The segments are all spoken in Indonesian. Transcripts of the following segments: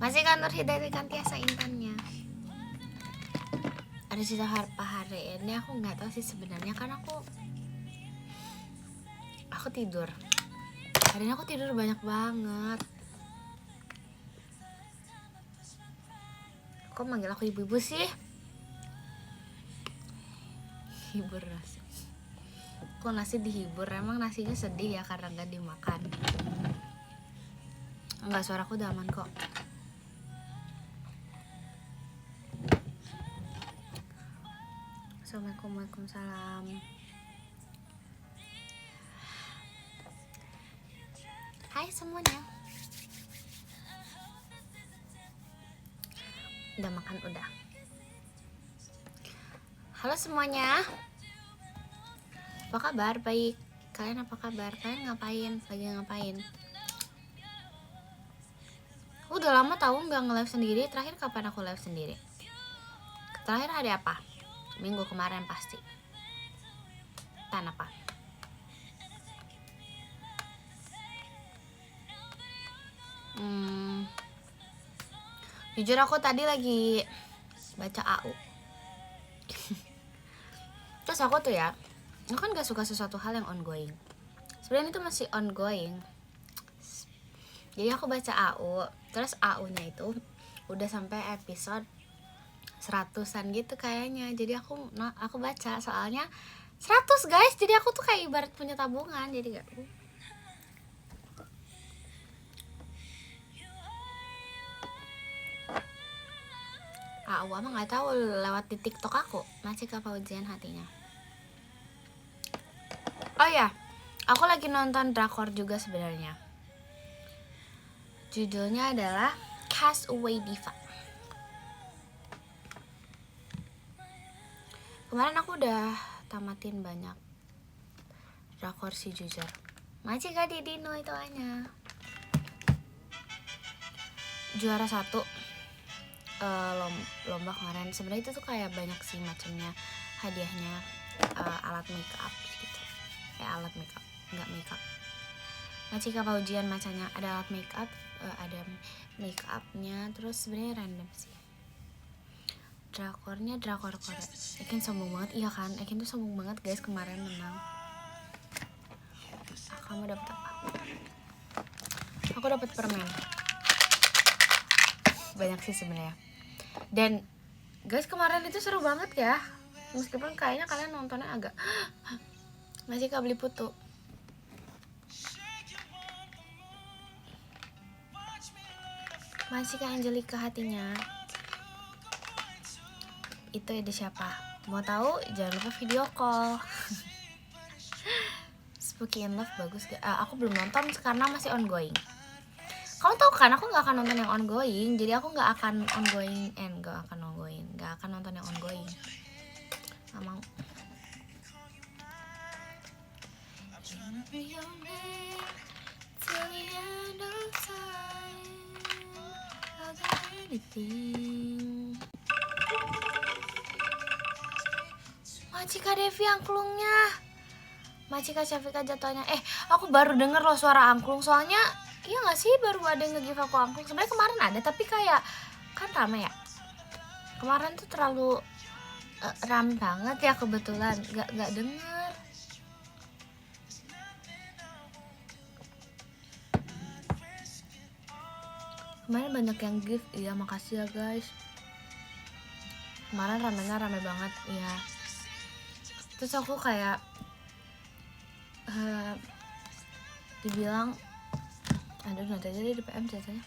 Masih kan Nur Hidayat kan Tiasa Intannya. Ada cerita harpa hari ini aku nggak tahu sih sebenarnya, kan aku tidur. Hari ini aku tidur banyak banget. Kok manggil aku ibu-ibu sih? Hibur nasi. Kok nasi dihibur? Emang nasinya sedih ya karena nggak dimakan? Enggak, suaraku udah aman kok. Assalamualaikum, waalaikumsalam. Hai semuanya. Udah makan? Udah. Halo semuanya. Apa kabar? Baik. Kalian apa kabar? Kalian ngapain? Lagi ngapain? Udah lama tahu nggak nge-live sendiri. Terakhir kapan aku live sendiri? Terakhir hari apa? Minggu kemarin pasti. Tan apa? Jujur aku tadi lagi baca AU. Terus aku tuh ya, aku kan gak suka sesuatu hal yang ongoing. Sebenarnya itu masih ongoing. Jadi aku baca AU, terus AU-nya itu udah sampai episode 100-an gitu kayaknya. Jadi aku baca soalnya 100 guys. Jadi aku tuh kayak ibarat punya tabungan. Jadi gak AU mah nggak tahu lewat di TikTok aku. Masih apa ujian hatinya. Oh ya, aku lagi nonton drakor juga sebenarnya. Judulnya adalah Castaway Diva. Kemarin aku udah tamatin banyak drakor sih jujur. Masih gak di Dino itu hanya juara 1 lomba kemarin. Sebenarnya itu tuh kayak banyak sih macamnya hadiahnya, alat makeup gitu. Alat makeup, nggak makeup. Macika ujian macamnya ada alat makeup, ada makeupnya, terus sebenarnya random sih. Drakornya drakor Korea. Ekin sombong banget, iya kan? Ekin tuh sombong banget guys, kemarin menang. Kamu dapet apa? Aku dapet permen. Banyak sih sebenarnya. Dan guys kemarin itu seru banget ya. Meskipun kayaknya kalian nontonnya agak masih beli putu. Masih ke Angelica hatinya. Itu ide siapa? Mau tahu? Jangan lupa video call. Spooky in Love bagus gak? Aku belum nonton karena masih ongoing. Kamu tahu kan aku nggak akan nonton yang ongoing, jadi aku nggak akan nonton yang ongoing. Nggak mau. Macika Devi angklungnya. Macika Syafika jatuhnya. Aku baru denger loh suara angklung, soalnya iya gak sih baru ada yang nge-give aku angklung. Sebenarnya kemarin ada tapi kayak kan rame ya. Kemarin tuh terlalu rame banget ya, kebetulan gak denger. Kemarin banyak yang give, iya makasih ya guys. Kemarin rame banget ya. Terus aku kayak dibilang aduh nanti aja di PM ceritanya.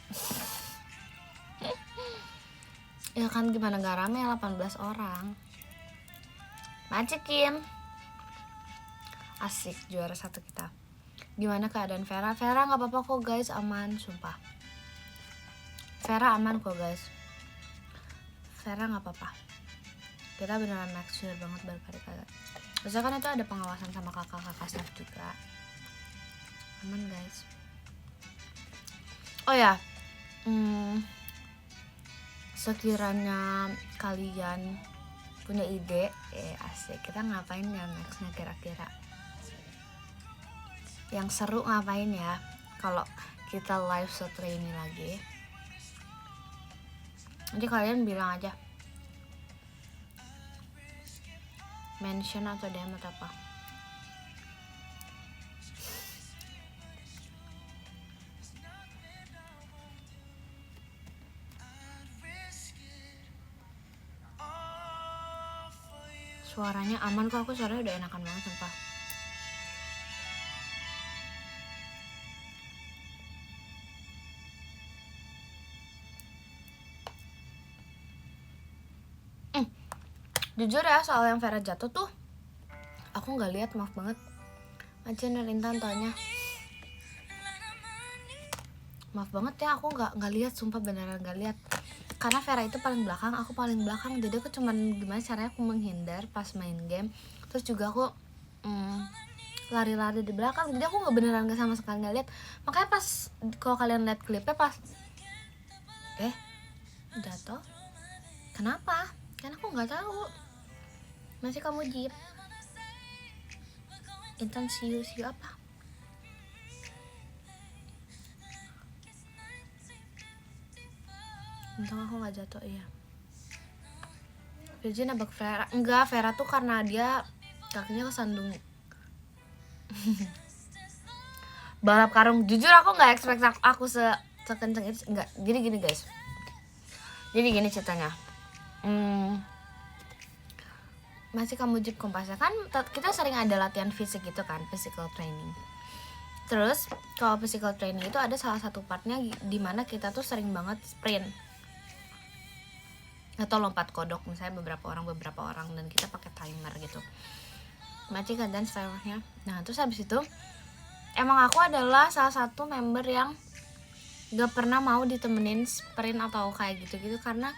Ya kan gimana gak rame, 18 orang. Macekin. Asik, juara 1 kita. Gimana keadaan Vera? Vera gak apa-apa kok guys, aman sumpah. Vera aman kok guys. Vera gak apa-apa. Kita beneran make sure banget berkali-kali. Terus kan itu ada pengawasan sama kakak-kakak staff juga. Aman guys. Oh ya, sekiranya kalian punya ide, asik, kita ngapain ya nextnya kira-kira? Yang seru ngapain ya kalau kita live setre ini lagi? Nanti kalian bilang aja mention atau DM atau apa. Suaranya aman kok, aku suaranya udah enakan banget sumpah. Jujur ya, soal yang Vera jatuh tuh aku nggak lihat, maaf banget. Macen dan Intan tanya. Maaf banget ya, aku nggak lihat, sumpah beneran nggak lihat. Karena Vera itu paling belakang, aku paling belakang, jadi aku cuman gimana caranya aku menghindar pas main game. Terus juga aku lari-lari di belakang, jadi aku nggak beneran nggak sama sekali nggak lihat. Makanya pas kalau kalian lihat klipnya pas jatuh, kenapa? Karena aku nggak tahu. Masih kamu Jeep Intan siu apa? Untung aku nggak jatuh. Iya, Virgin nabrak Vera. Enggak, Vera tuh karena dia kakinya kesandung balap karung. Jujur aku nggak expect aku sekenceng itu. Enggak, jadi gini guys, jadi gini ceritanya. Masih kamu Jeep Kompasnya kan kita sering ada latihan fisik gitu kan, physical training. Terus kalau physical training itu ada salah satu partnya dimana kita tuh sering banget sprint atau lompat kodok, misalnya beberapa orang dan kita pakai timer gitu. Macam kan dan stylenya. Nah terus habis itu emang aku adalah salah satu member yang gak pernah mau ditemenin sprint atau kayak gitu-gitu karena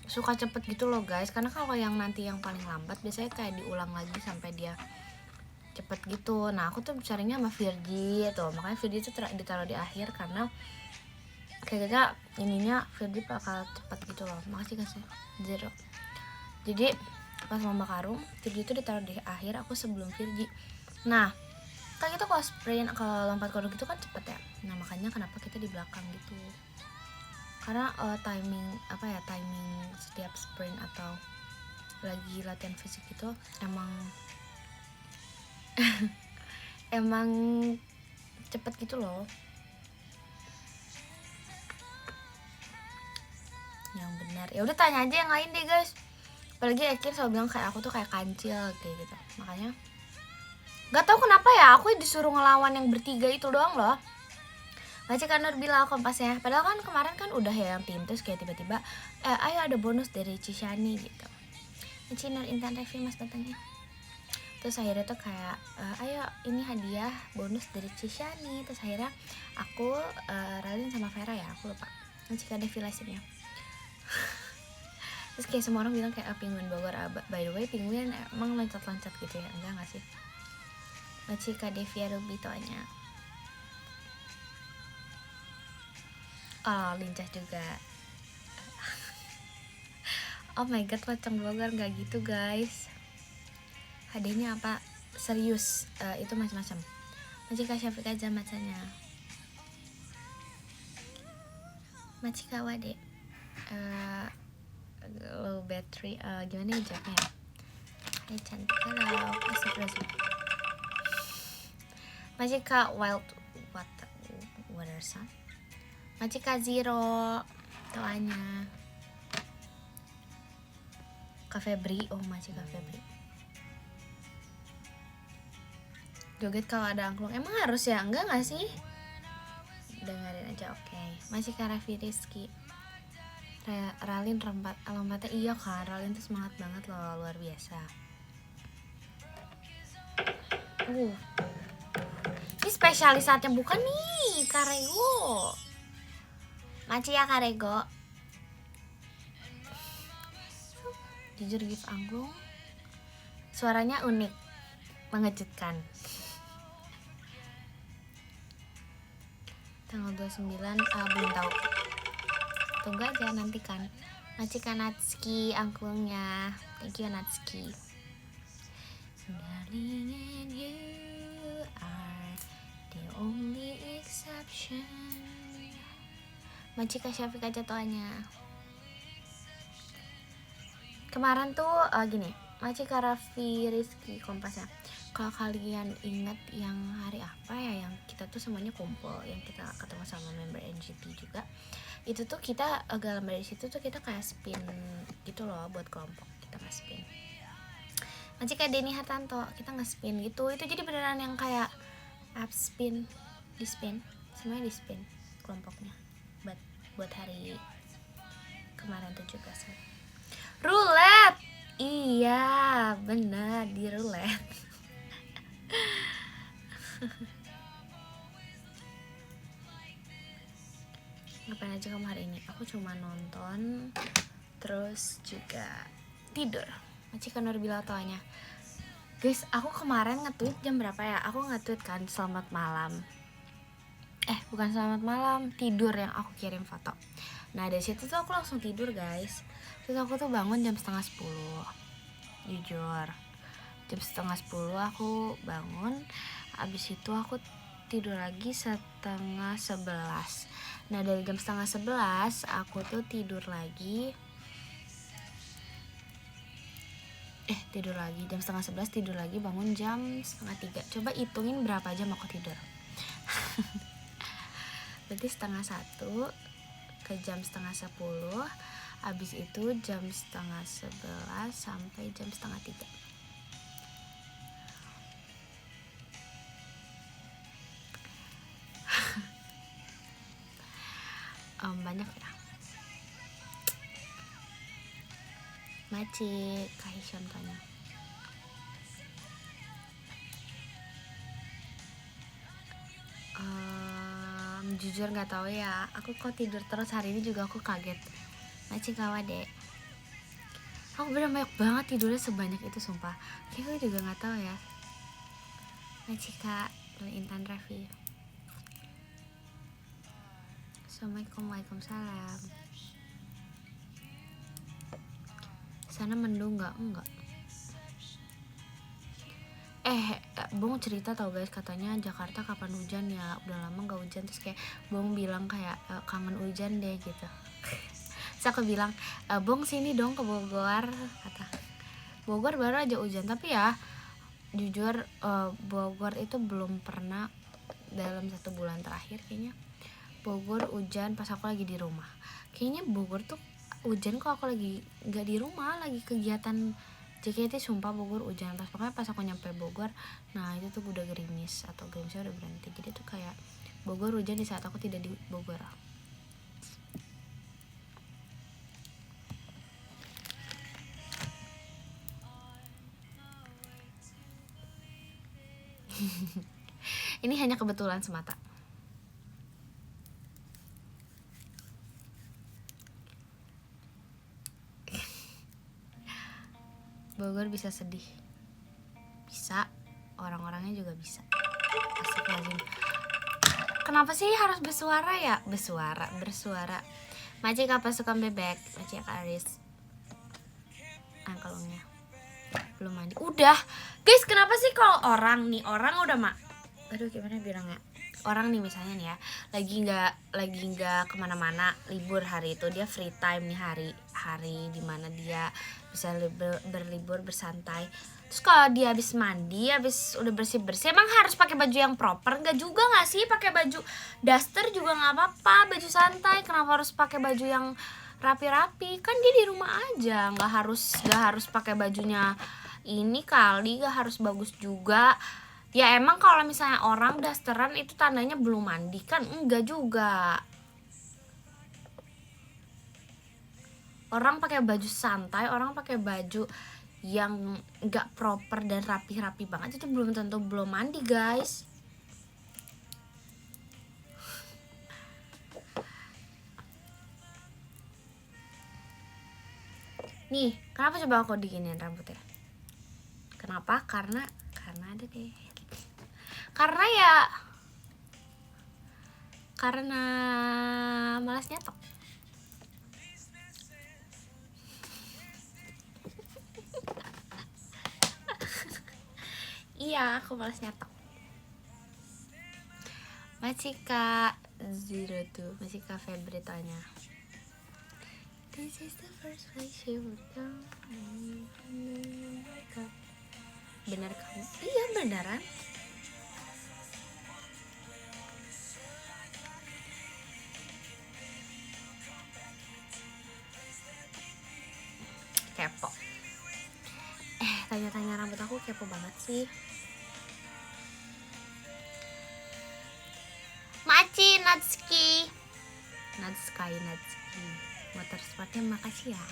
suka cepet gitu loh guys. Karena kalau yang nanti yang paling lambat biasanya kayak diulang lagi sampai dia cepet gitu. Nah aku tuh carinya sama Virgi tuh, makanya Virgi tuh ditaruh di akhir karena kayaknya ininya Virgi bakal cepet gitu loh. Makasih kasih zero. Jadi pas lomba karung Virgi tuh ditaruh di akhir, aku sebelum Virgi. Nah kan kita kalau sprint, kalau lompat kodok gitu kan cepet ya. Nah makanya kenapa kita di belakang gitu, karena timing setiap sprint atau lagi latihan fisik itu emang cepet gitu loh. Yang benar ya udah tanya aja yang lain deh guys, apalagi Ekir selalu bilang kayak aku tuh kayak kancil kayak gitu. Makanya nggak tahu kenapa ya aku disuruh ngelawan yang bertiga itu doang loh. Macam kan Nur bilang Kompasnya, padahal kan kemarin kan udah ya yang tim, terus kayak tiba-tiba ayo ada bonus dari Cishani gitu. Macam Nur Intan Revi mas datangnya. Terus akhirnya tuh kayak ayo ini hadiah bonus dari Cishani. Terus akhirnya aku Ralin sama Vera ya, aku lupa. Nanti ada villasinnya. Terus kayak semua orang bilang kayak Penguin Bogor. By the way Penguin emang loncat-loncat gitu ya? Enggak gak sih? Macam Devia Ruby toanya. Oh lincah juga. Oh my god, Pocong Bogor gak gitu guys. Hadiahnya apa? Serius, itu macam-macam. Macika Syafiq aja macanya. Macika Wade. Low battery. Gimana ya jawabnya? Hai cantik, halo. Astagfirullahaladzim. Macika Wild Watersun. Macika Zero. Doanya. Kak Febri. Oh Macika Febri. Joget kalau ada angklung. Emang harus ya? Enggak gak sih? Dengerin aja, oke. Masih Kak Raffi Rizky. Ralin lompatnya iya kan. Ralin tuh semangat banget loh, luar biasa. Ini spesialis saatnya bukan nih, Karego. Maci ya Karego. Jujur gift angklung suaranya unik, mengejutkan. Tanggal 29 belum tahu. Tunggu aja, nantikan. Macika Natsuki angklungnya. Thank you Natsuki. Darling, and you are the only exception. Macika Syafika jatuhannya. Kemarin tuh gini, Macika Raffi Rizky Kompasnya. Kalau kalian ingat yang hari apa ya yang kita tuh semuanya kumpul, yang kita ketemu sama member NCT juga. Itu tuh kita gambar dari situ tuh kita kayak spin gitu loh buat kelompok, kita nggak spin. Macika Denny Hartanto kita nggak spin gitu, itu jadi beneran yang kayak up spin, di spin, semuanya di spin kelompoknya buat hari kemarin 17 roulette. Iya benar, di roulette. Ngapain aja kamu hari ini? Aku cuma nonton, terus juga tidur. Macika Nurbila Toanya. Guys, aku kemarin nge-tweet jam berapa ya? Aku nge-tweet kan selamat malam. Bukan selamat malam, tidur yang aku kirim foto. Nah dari situ tuh aku langsung tidur guys. Terus aku tuh bangun jam 9:30. Jujur, jam 9:30 aku bangun. Abis itu aku tidur lagi 10:30. Nah dari jam 10:30 aku tuh tidur lagi. Tidur lagi jam 10:30, tidur lagi, bangun jam 2:30. Coba hitungin berapa jam aku tidur. Berarti 10:30 ke jam 10:30. Habis itu jam 10:30 sampai jam 2:30. Banyak ya. Macik Kaisyon tanya. Jujur nggak tahu ya. Aku kok tidur terus hari ini juga aku kaget. Macik Kawade. Aku bener banyak banget tidurnya sebanyak itu sumpah. Kayak aku juga nggak tahu ya. Macika Intan Raffi. Assalamualaikum, waalaikumsalam. Sana mendung nggak? Enggak. Bong cerita tau guys, katanya Jakarta kapan hujan ya, udah lama nggak hujan. Terus kayak Bong bilang kayak kangen hujan deh gitu. Terus aku bilang Bong sini dong ke Bogor, kata. Bogor baru aja hujan, tapi ya jujur Bogor itu belum pernah dalam 1 bulan terakhir kayaknya Bogor hujan pas aku lagi di rumah. Kayaknya Bogor tuh hujan kok aku lagi nggak di rumah, lagi kegiatan JKT. Sumpah Bogor hujan pokoknya pas aku nyampe Bogor. Nah itu tuh udah gerimis atau gerimisnya udah berhenti. Jadi tuh kayak Bogor hujan di saat aku tidak di Bogor. Ini hanya kebetulan semata. Bogor bisa sedih, bisa, orang-orangnya juga bisa. Astagfirullahaladzim. Kenapa sih harus bersuara ya? Bersuara. Macik apa suka bebek? Macik Aris. Kalungnya belum mandi. Udah, guys, kenapa sih kalau orang udah aduh gimana bilangnya? Orang nih misalnya nih ya, lagi nggak kemana-mana, libur hari itu, dia free time nih, hari dimana dia bisa berlibur bersantai. Terus kalau dia habis mandi, habis udah bersih emang harus pakai baju yang proper? Nggak juga nggak sih? Pakai baju daster juga nggak apa-apa, baju santai. Kenapa harus pakai baju yang rapi-rapi? Kan dia di rumah aja, nggak harus pakai bajunya ini kali, nggak harus bagus juga. Ya emang kalau misalnya orang dasteran itu tandanya belum mandi kan? Enggak juga. Orang pakai baju santai, orang pakai baju yang enggak proper dan rapi-rapi banget itu belum tentu belum mandi, guys. Nih, kenapa coba aku diginiin rambutnya? Kenapa? Karena ada deh. Karena malas nyetok. Iya, aku malas nyetok. Macika Zero tuh masih Cafe Britanya. This is the first place you would go. Bener kamu? Iya beneran. Kepo. Tanya-tanya rambut aku kepo banget sih. Maci Natsuki. Motor sportnya makasih ya.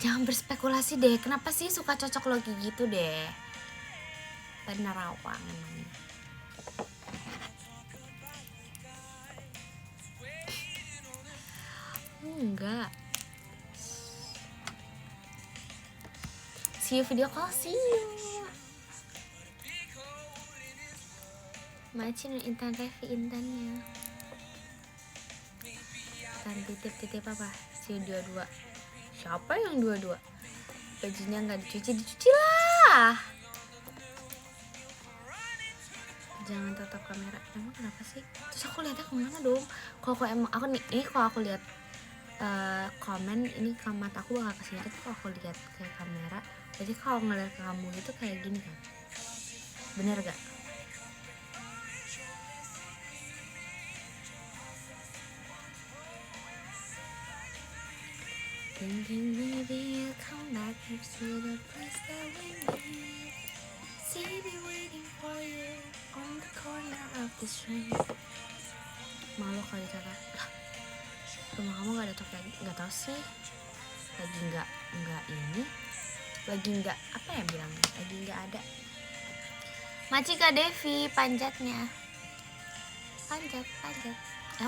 Jangan berspekulasi deh. Kenapa sih suka cocok logi gitu deh? Penerawang namanya. Enggak. See you video call, see you. Macin Intan Revi Intannya. Intan titip apa? Si 22. Siapa yang 22? Bajunya nggak dicuci lah. Jangan tatap kamera. Emang kenapa sih? Terus aku lihatnya kemana dong? Kalau aku lihat komen ini mata aku bakal kesini, tapi kalau aku lihat ke kamera, jadi kalau ngeliat ke kamu gitu kayak gini kan? Bener gak? Thinking maybe you'll come back to the place that we meet. See me waiting for you on the corner of the street. Malu kali kata, rumah kamu gak ada toko lagi? Gak tau sih. Lagi nggak ini. Lagi nggak apa ya bilangnya? Lagi nggak ada. Macika Devi panjatnya. Panjat.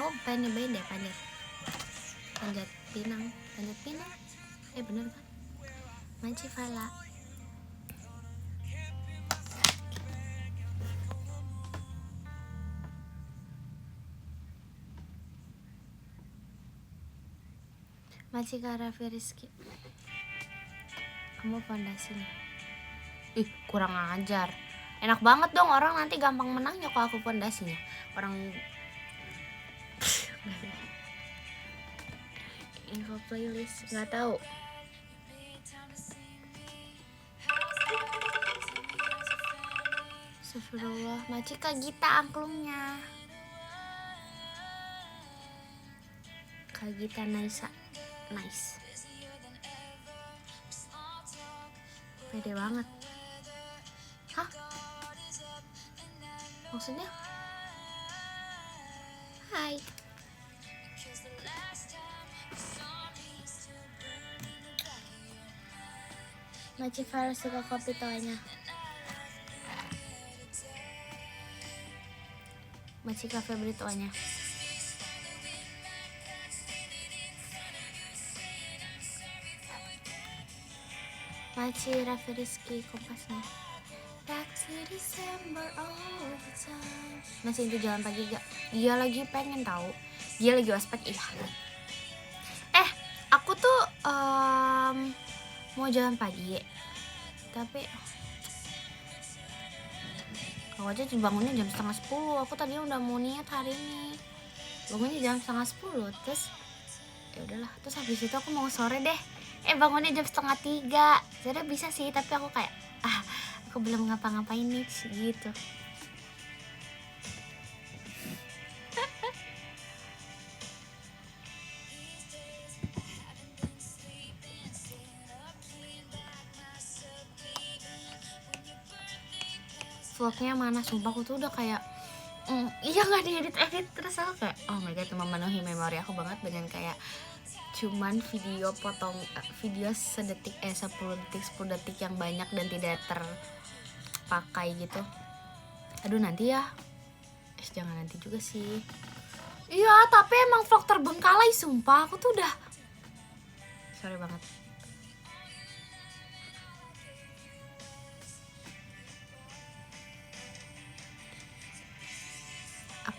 Oh beda panjat. Panjat Pinang. Bener kan? Maci Fala. Macika Raffi Rizky. Kamu fondasinya. Kurang ajar. Enak banget dong, orang nanti gampang menangnya kalau aku fondasinya. Orang info playlist nggak tahu. Astagfirullah. Macika Gita angklungnya. Kak Gita nice. Pede banget. Hah? Maksudnya? Hai. Maci Farah suka kopi toanya. Maci Cafe Britoanya. Maci Raffi Rizky Kompasnya. Back to December all the time. Masih itu jalan pagi gak? Dia lagi pengen tahu. Dia lagi ospek iya. Aku tuh mau jalan pagi, tapi aku aja bangunnya jam 9:30. Aku tadi udah mau niat hari ini bangunnya jam 9:30, terus ya udahlah. Terus habis itu aku mau sore deh, bangunnya jam 2:30. Jadi bisa sih, tapi aku kayak aku belum ngapa-ngapain nih gitu. Vlognya mana, sumpah aku tuh udah kayak iya nggak diedit terus aku kayak oh my god, memenuhi memori aku banget dengan kayak cuman video video sedetik 10 detik yang banyak dan tidak terpakai gitu. Aduh nanti ya, jangan nanti juga sih. Iya tapi emang vlog terbengkalai sumpah, aku tuh udah sorry banget.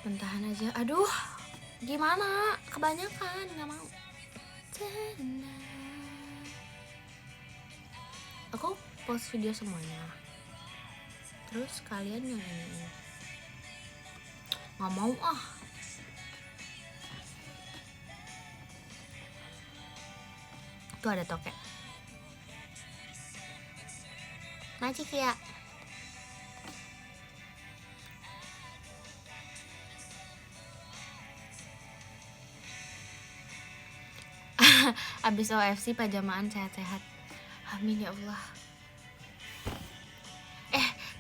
Pentahan aja, aduh gimana, kebanyakan nggak mau. Aku post video semuanya, terus kalian yang ini Nggak mau ah. Tuh ada tokek. Macik ya. Abis OFC pajamaan sehat-sehat. Amin ya Allah.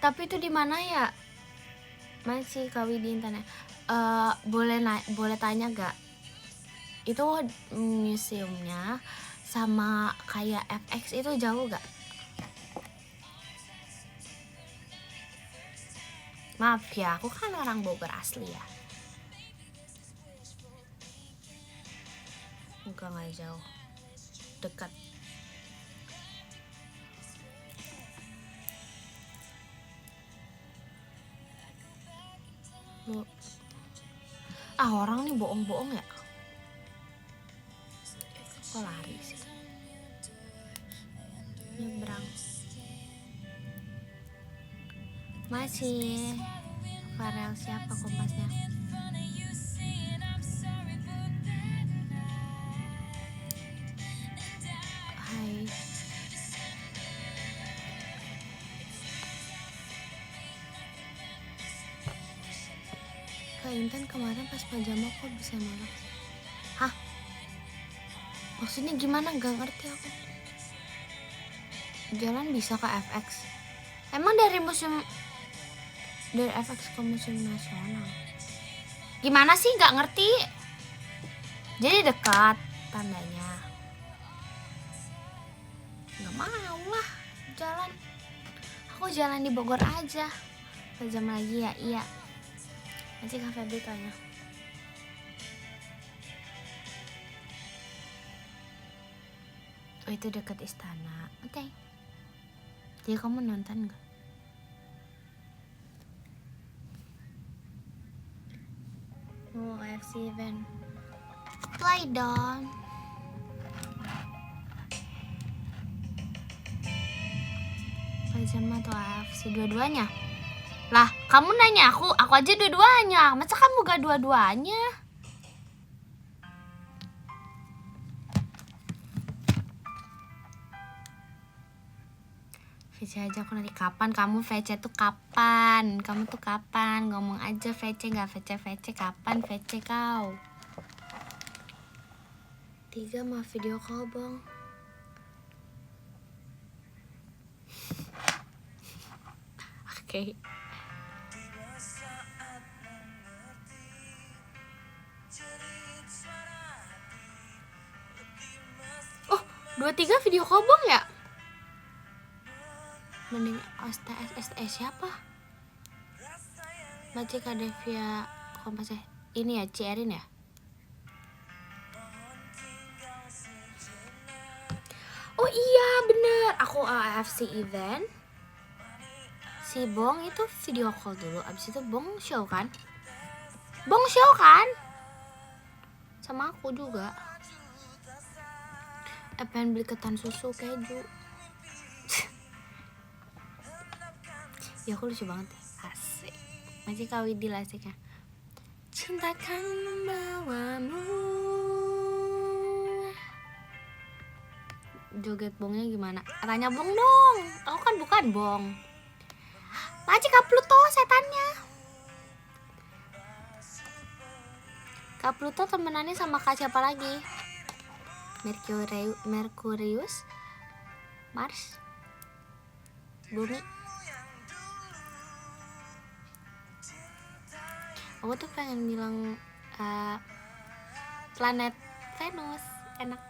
Tapi itu di mana ya? Masih Kawi di internet. Boleh tanya gak? Itu museumnya sama kayak FX itu jauh gak? Maaf ya, aku kan orang Bogor asli ya. Enggak, nggak jauh, dekat. Orang nih bohong-bohong ya. Kok lari sih? Nyebrang. Masih Farel siapa kompasnya? Hai. Kak Intan kemarin pas pajama kok bisa nolak? Hah? Maksudnya gimana? Gak ngerti aku. Jalan bisa ke FX? Emang dari FX ke Museum Nasional? Gimana sih? Gak ngerti. Jadi dekat tandanya. Gak mau lah jalan. Aku jalan di Bogor aja. Pajam lagi ya? Iya. Nanti Kak Febri tanya. Oh itu dekat istana. Oke. Jadi kamu nonton gak? Oh AFC event. Play dong. Pajama atau AFC dua-duanya? Lah, kamu nanya aku aja dua-duanya. Masa kamu gak dua-duanya? VC aja aku nanti. Kapan kamu VC tuh kapan? Kamu tuh kapan? Ngomong aja VC, gak VC kapan VC kau? 3 mau video call bang. Oke. Oh, 23 video call bang ya? Mending STS siapa? Baca Kadevia Kompas ini ya, Cierin ya? Oh iya bener, aku AFC event. Si Bong itu video call dulu, abis itu Bong show kan? Sama aku juga. Pengen beli ketan susu keju. Ya aku lucu banget. Asik. Masih Kawidil asiknya. Cintakan membawamu. Joget Bongnya gimana? Tanya Bong dong. Aku kan bukan Bong. Macik Kak Pluto setannya. Kak Pluto temenannya sama Kak siapa lagi? Merkurius, Mars, Bumi. Aku tuh pengen bilang planet Venus enak.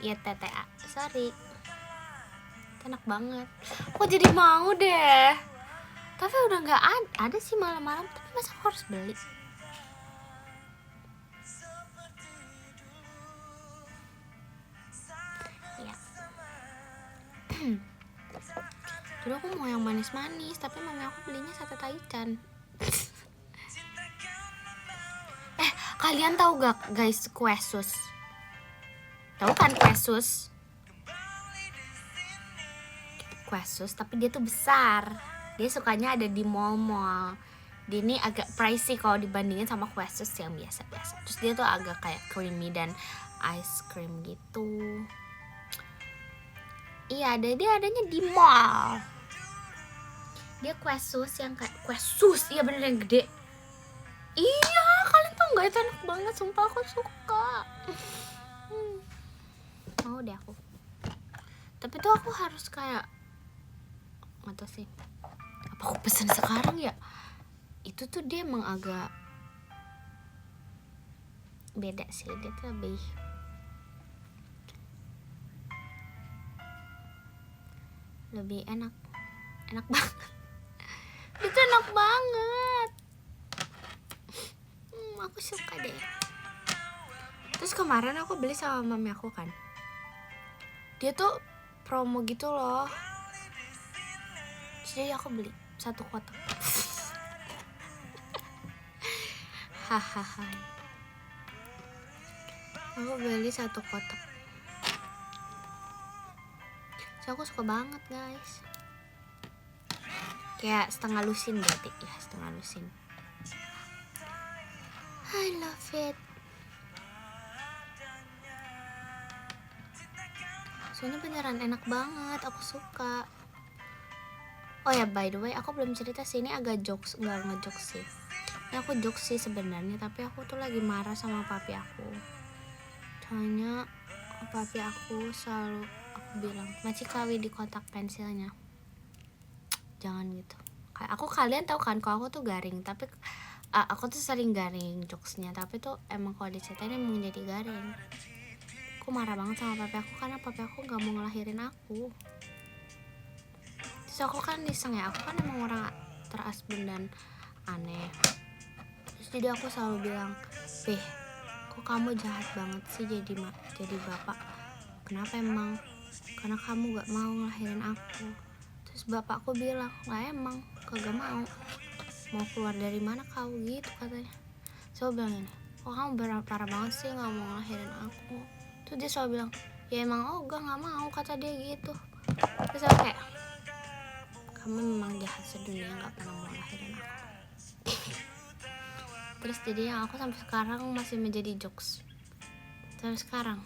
Ya TTA, sorry. Enak banget. Kok jadi mau deh. Tapi udah nggak ada sih malam-malam. Tapi masa aku harus beli? Ya. Dulu aku mau yang manis-manis, tapi mami aku belinya sate taichan. Kalian tahu gak guys kue sus? Tahu kan kue sus? Quesus tapi dia tuh besar. Dia sukanya ada di mall-mall. Dia ini agak pricey kalau dibandingin sama Quesus yang biasa-biasa. Terus dia tuh agak kayak creamy dan ice cream gitu. Iya, dia adanya di mall. Dia Quesus yang kayak Quesus, iya bener yang gede. Iya, kalian tau nggak itu enak banget, sumpah aku suka. Mau deh aku. Tapi tuh aku harus kayak nggak tau sih. Apa aku pesen sekarang ya? Itu tuh dia emang agak beda sih, dia tuh lebih enak banget. Itu enak banget. Aku suka deh. Terus kemarin aku beli sama mami aku kan. Dia tuh promo gitu loh. Jadi aku beli 1 kotak. Hahaha. Aku beli 1 kotak. So, aku suka banget guys. Kayak setengah lusin berarti ya, setengah lusin. I love it. Soalnya beneran enak banget, aku suka. Oh ya, by the way, aku belum cerita sih, ini agak jokes, nggak ngejokes sih. Ini aku jokes sih sebenarnya, tapi aku tuh lagi marah sama papi aku. Soalnya papi aku selalu aku bilang, "Maci kawi di kotak pensilnya." Jangan gitu. Kayak kalian tahu kan kalau aku tuh garing, tapi aku tuh sering garing jokesnya, tapi tuh emang kalau diceritain emang jadi garing. Aku marah banget sama papi aku karena papi aku gak mau ngelahirin aku. Terus aku kan iseng ya, aku kan emang orang terasbun dan aneh. Terus jadi aku selalu bilang, "Peh, kok kamu jahat banget sih jadi bapak? Kenapa emang? Karena kamu gak mau ngelahirin aku." Terus bapakku bilang, "Nggak emang, kagak mau keluar dari mana kau gitu," katanya. So bilang ini, "Kok kamu parah banget sih nggak mau ngelahirin aku?" Terus dia selalu bilang, "Ya emang nggak mau," kata dia gitu. Terus aku kayak, "Kamu memang jahat sedunia, nggak pernah mau ngelahirin aku." Terus jadinya aku sampai sekarang masih menjadi jokes sampai sekarang.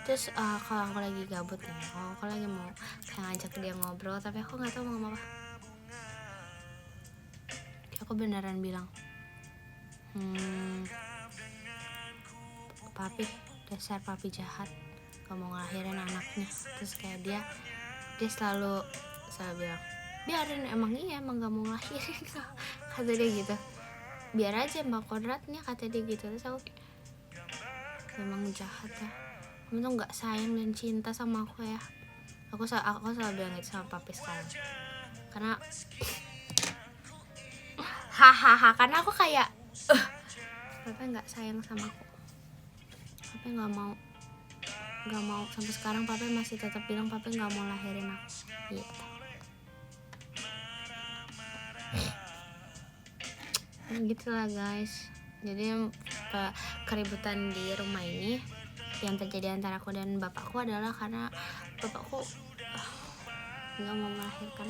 Terus kalau aku lagi gabut nih, kalau aku lagi mau kayak ngajak dia ngobrol tapi aku nggak tahu mau ngomong apa, aku beneran bilang, "Papi, dasar papi jahat, gak mau ngelahirin anaknya." Terus kayak dia selalu bilang, "Biarin, emang gak mau ngelahirin." Kata dia gitu, "Biar aja Mbak Kodratnya," kata dia gitu. Terus aku kayak, "Memang jahat ya, kamu tuh gak sayang dan cinta sama aku ya." Aku selalu bilang gitu sama papi sekarang, karena hahaha, karena aku kayak papi gak sayang sama aku. Papi gak mau sampai sekarang. Papi masih tetap bilang papi gak mau lahirin aku gitu. Gitulah guys. Jadi keributan di rumah ini yang terjadi antara aku dan bapakku adalah karena bapakku gak mau melahirkan.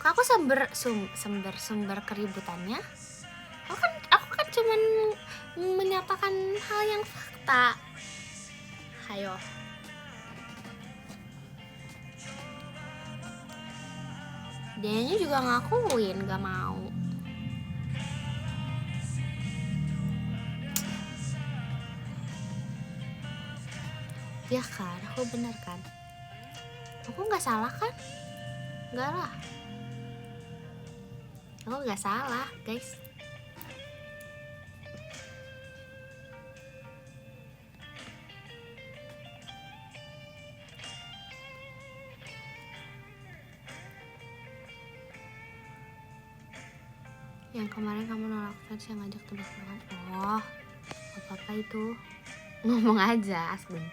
Aku sumber keributannya. Aku kan cuman menyatakan hal yang fakta. Hayo. Dianya juga ngakuin gak mau. Ya kan, aku bener kan? Aku gak salah kan? Enggak lah. Aku gak salah guys. Yang kemarin kamu nolak fans yang ngajak tebak-tebakan. Oh, apa-apa itu. Ngomong aja, Asbun.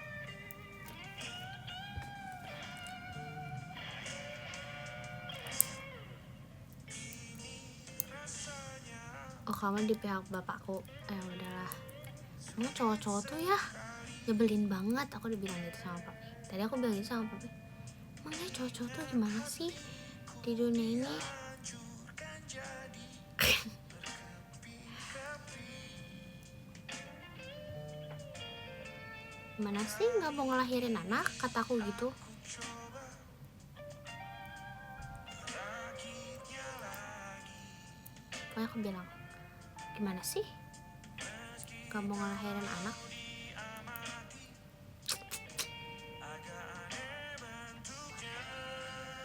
Oh, kamu di pihak bapakku. Udahlah. Emang cowok-cowok tuh ya nyebelin banget. Aku udah bilang gitu sama papi. Tadi aku bilang gitu sama papi, emangnya cowok-cowok tuh gimana sih di dunia ini? Gimana sih nggak mau ngelahirin anak, kataku gitu. Pokoknya aku bilang, gimana sih nggak mau ngelahirin anak?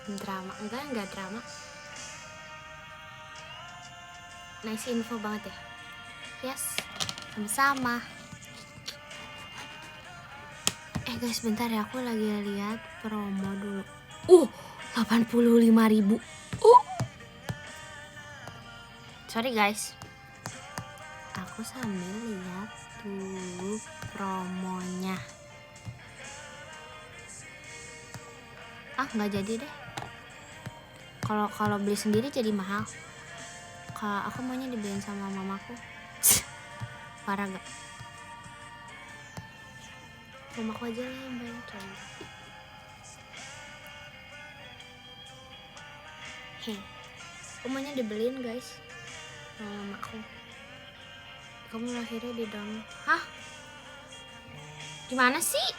Drama? Enggak drama. Nice info banget ya. Yes, sama-sama. Guys, bentar ya, aku lagi lihat promo dulu. 85.000. Sorry guys, aku sambil lihat dulu promonya. Nggak jadi deh. Kalau beli sendiri jadi mahal. Kalau aku maunya dibeliin sama mamaku. Parah gak? Mamaku aja lah yang bayar coba. Aku maunya dibeliin guys sama mamaku. Kamu lahirnya di dalam. Gimana sih?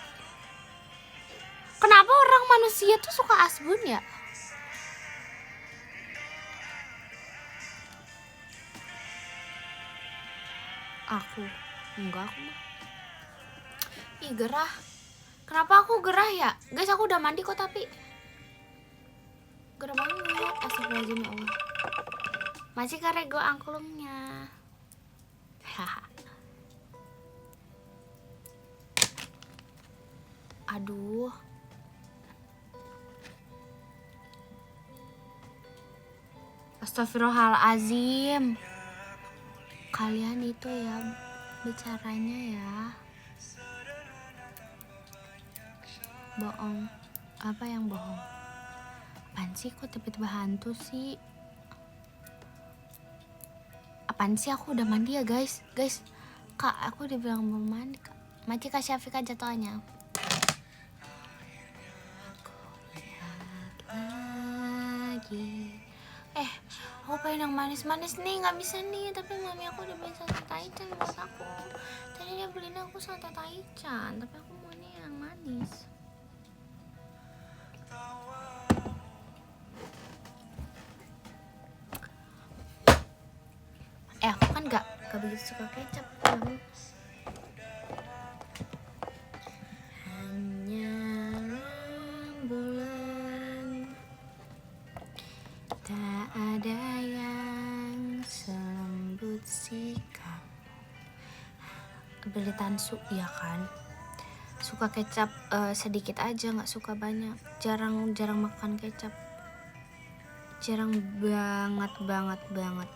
Kenapa orang manusia tuh suka asbun ya? Enggak, aku mah. Ih, gerah. Kenapa aku gerah ya? Guys, aku udah mandi kok tapi gerah banget. Astagfirullahaladzim ya Allah. Masih karego angklungnya. Aduh. Astagfirullahaladzim. Kalian itu ya bicaranya ya bohong. Apa yang bohong? Apaan sih, kok tiba-tiba hantu sih? Apaan sih, aku udah mandi ya guys. Kak, aku dibilang belum mandi kak. Maci Kak Syafika jatuhnya. Aku lihat lagi. Aku pengen yang manis-manis nih, nggak bisa nih. Tapi mami aku udah beliin sate taichan buat aku. Tadi dia beliin aku sate taichan, tapi aku mau nih yang manis. Aku kan nggak begitu suka kecap. Hanya bulan, tak ada yang selembut sikap. Beli tansu ya kan, suka kecap sedikit aja, nggak suka banyak. Jarang makan kecap, jarang banget.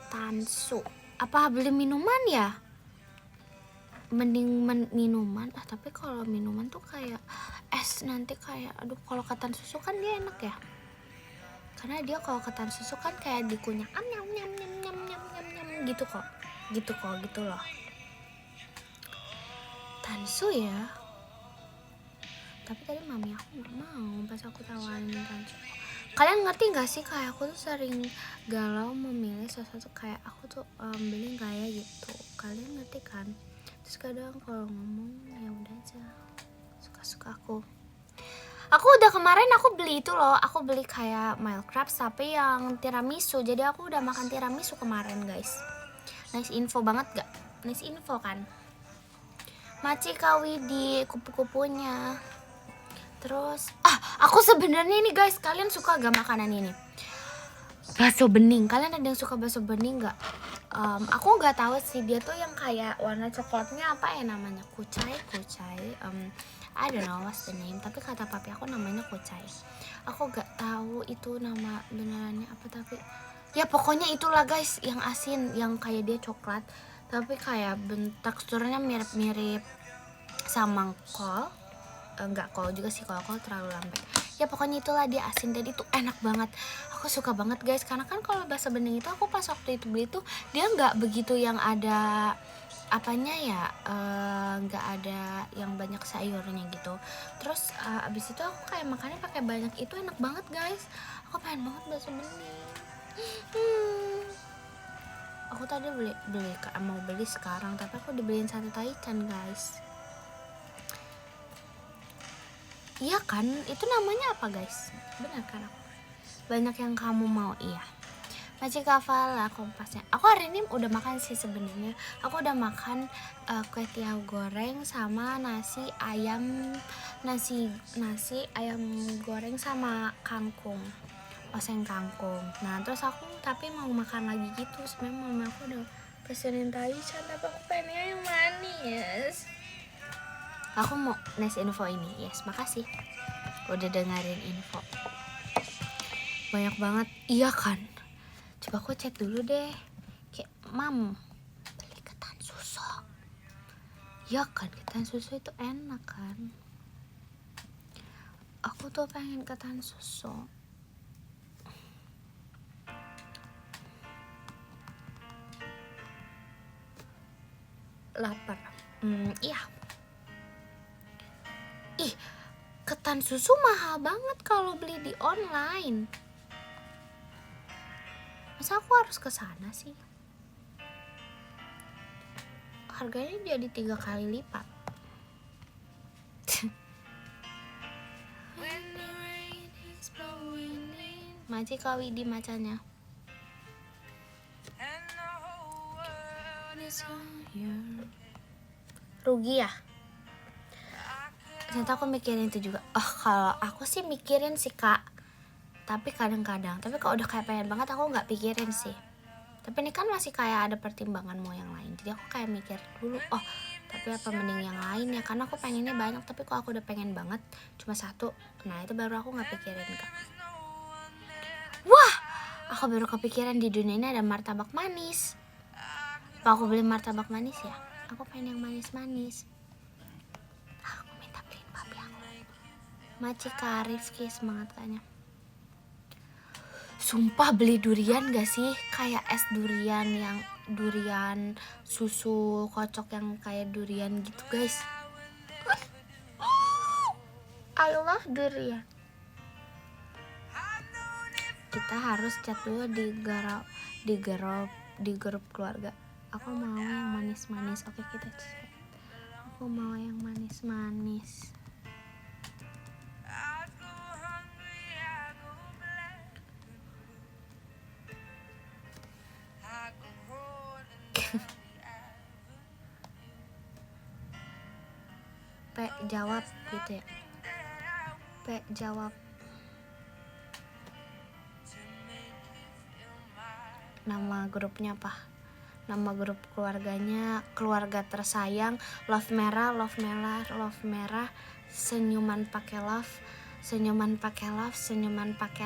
Tansu apa beli minuman ya? Mending minuman. Tapi kalau minuman tuh kayak es nanti kayak, aduh, kalau ketan susu kan dia enak ya, karena dia kalau ketan susu kan kayak dikunyah nyam gitu loh. Tansu ya, tapi tadi mami aku nggak mau pas aku tawarin tansu. Kalian ngerti gak sih, kayak aku tuh sering galau memilih sesuatu, kayak aku tuh beli kayak gitu. Kalian ngerti kan? Terus kadang kalau ngomong ya udah aja, suka aku. Udah kemarin aku beli itu loh, aku beli kayak mild crabs tapi yang tiramisu. Jadi aku udah makan tiramisu kemarin guys. Nice info banget gak? Nice info kan? Maci kawi di kupu-kupunya. Terus aku sebenarnya ini guys, kalian suka gak makanan ini? Bakso bening. Kalian ada yang suka bakso bening gak? Aku nggak tahu sih, dia tuh yang kayak warna coklatnya apa ya namanya, kucai. I don't know what's the name, tapi kata papi aku namanya kucai. Aku nggak tahu itu nama benerannya apa, tapi ya pokoknya itulah guys, yang asin, yang kayak dia coklat tapi kayak teksturnya mirip sama kol. Enggak kol juga sih, kol terlalu lembek. Ya pokoknya itulah, dia asin dan itu enak banget. Aku suka banget guys, karena kan kalau bakso bening itu aku pas waktu itu beli tuh dia nggak begitu yang ada apanya ya, nggak ada yang banyak sayurnya gitu. Terus abis itu aku kayak makannya pakai banyak, itu enak banget guys. Aku pengen banget bakso bening. Aku tadi mau beli sekarang, tapi aku dibeliin sate taichan guys. Iya kan, itu namanya apa guys? Benar kan aku? Banyak yang kamu mau, iya. Masih kafala kompasnya. Aku hari ini udah makan sih sebenarnya. Aku udah makan kue tiaw goreng sama nasi ayam goreng sama kangkung, oseng kangkung. Nah terus aku tapi mau makan lagi gitu. Sebenarnya mama aku udah pesenin taichan, tapi aku pengennya yang manis. Aku mau nice info ini, yes, makasih udah dengerin info. Banyak banget, iya kan? Coba aku cek dulu deh. Kayak mam, beli ketan susu. Ya kan, ketan susu itu enak kan? Aku tuh pengen ketan susu. Lapar. Iya. Ih, ketan susu mahal banget kalau beli di online. Masa aku harus ke sana sih? Harganya jadi 3 kali lipat. Maci kawi di macanya. Rugi ya? Ternyata aku mikirin itu juga. Kalau aku sih mikirin sih kak, tapi kadang-kadang. Tapi kalau udah kayak pengen banget aku nggak pikirin sih. Tapi ini kan masih kayak ada pertimbanganmu yang lain. Jadi aku kayak mikir dulu. Tapi apa mending yang lain ya? Karena aku pengennya banyak. Tapi kalau aku udah pengen banget cuma satu, nah itu baru aku nggak pikirin kak. Wah, aku baru kepikiran di dunia ini ada martabak manis. Apa aku beli martabak manis ya? Aku pengen yang manis-manis. Aku minta beliin papi aku. Maci Kak Rifki, semangat katanya. Sumpah beli durian gak sih? Kayak es durian, yang durian susu kocok yang kayak durian gitu guys. I love durian. Kita harus chat dulu di grup keluarga. Aku mau yang manis-manis. Oke, kita chat. Aku mau yang manis-manis. P jawab gitu ya. P jawab. Nama grupnya apa? Nama grup keluarganya keluarga tersayang, love merah, senyuman pakai love, senyuman pakai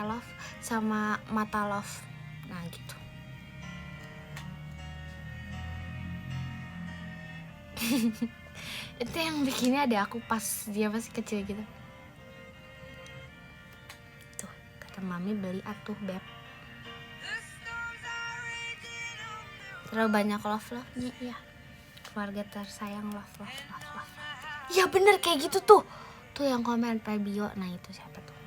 love, sama mata love. Nah gitu. Itu yang bikinnya ada aku pas dia masih kecil gitu. Tuh, kata mami beli atuh beb. Terlalu banyak love-nya ya. Keluarga tersayang love. Ya bener kayak gitu tuh. Tuh yang komen Fabio. Nah itu siapa tuh?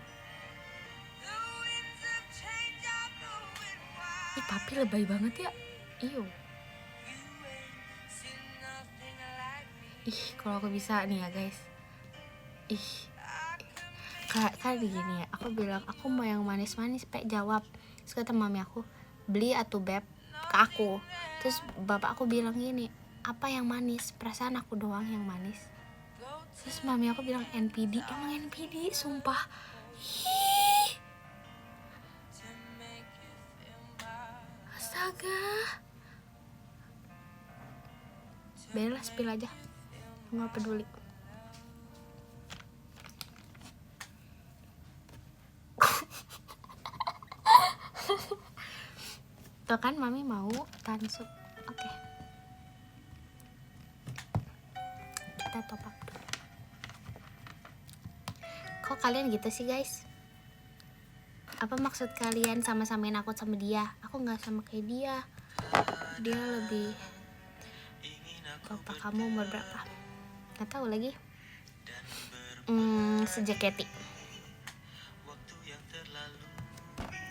Ih papi lebay banget ya. Iyo. Ih kalau aku bisa nih ya guys. Ih kayak gini ya. Aku bilang aku mau yang manis-manis. Pe jawab. Terus kata mami aku, beli atuh beb ke aku. Terus bapak aku bilang gini, apa yang manis? Perasaan aku doang yang manis. Terus mami aku bilang NPD. Emang NPD sumpah. Hii. Astaga. Biarlah spill aja, nggak peduli. Tuh kan mami mau tansuk. Oke. Kita top up dulu. Kok kalian gitu sih guys? Apa maksud kalian sama-samain aku sama dia? Aku nggak sama kayak dia. Dia lebih. Bapak kamu umur berapa? Nggak tahu lagi. Sejaketi.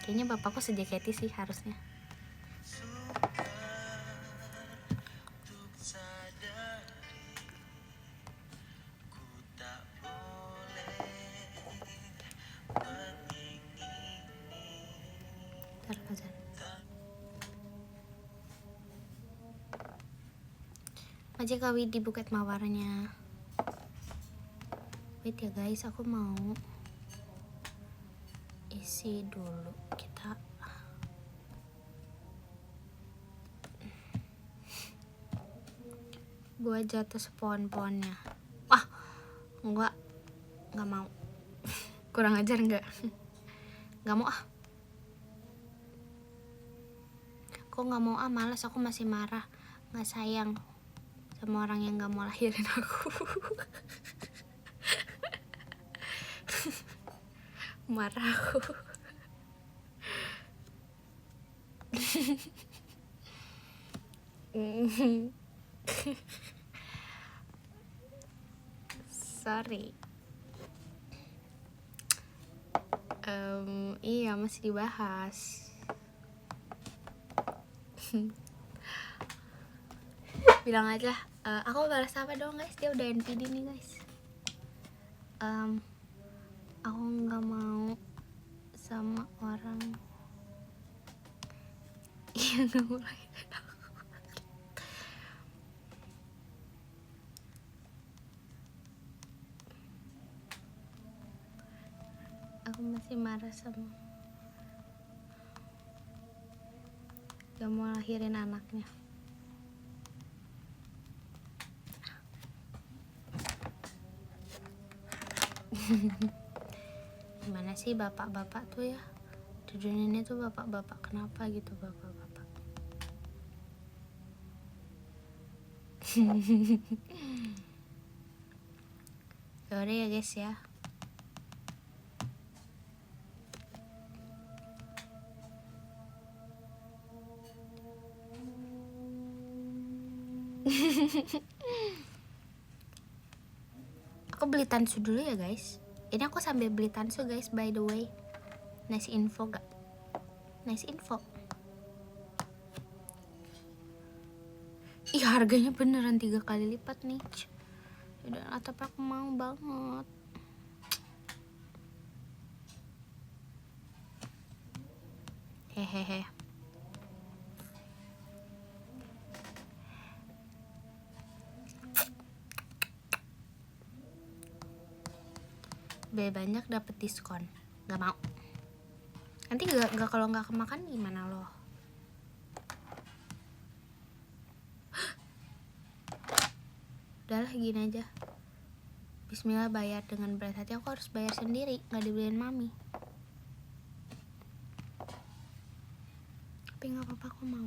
Kayaknya bapakku sejaketi sih harusnya. Aja kawin di Bukit Mawarnya. Wait ya guys, aku mau isi dulu kita. Gua jatuh pohon-pohonnya. Wah, nggak mau. Kurang ajar nggak? Nggak mau ah. Kok nggak mau ah, malas, aku masih marah, nggak sayang sama orang yang nggak mau lahirin aku. Marah aku. Sorry. Iya masih dibahas. Bilang aja, aku balas apa dong guys, dia udah NPD nih guys. Aku nggak mau sama orang yang nggak mau lahirin aku. Aku masih marah sama gak mau lahirin anaknya. Gimana sih bapak-bapak tuh ya, di dunia ini tuh bapak-bapak, kenapa gitu bapak-bapak. Yaudah ya guys ya. Aku beli tansu dulu ya guys. Ini aku sambil beli tansu guys, by the way. Nice info gak? Nice info. Ih, harganya beneran 3 kali lipat nih. Udah, tapi aku mau banget. Hehehe. Beli banyak dapet diskon. Gak mau. Nanti gak kalau nggak kemakan gimana loh? Udahlah gini aja. Bismillah, bayar dengan berat hati. Aku harus bayar sendiri, nggak dibeliin mami. Tapi nggak apa-apa, aku mau.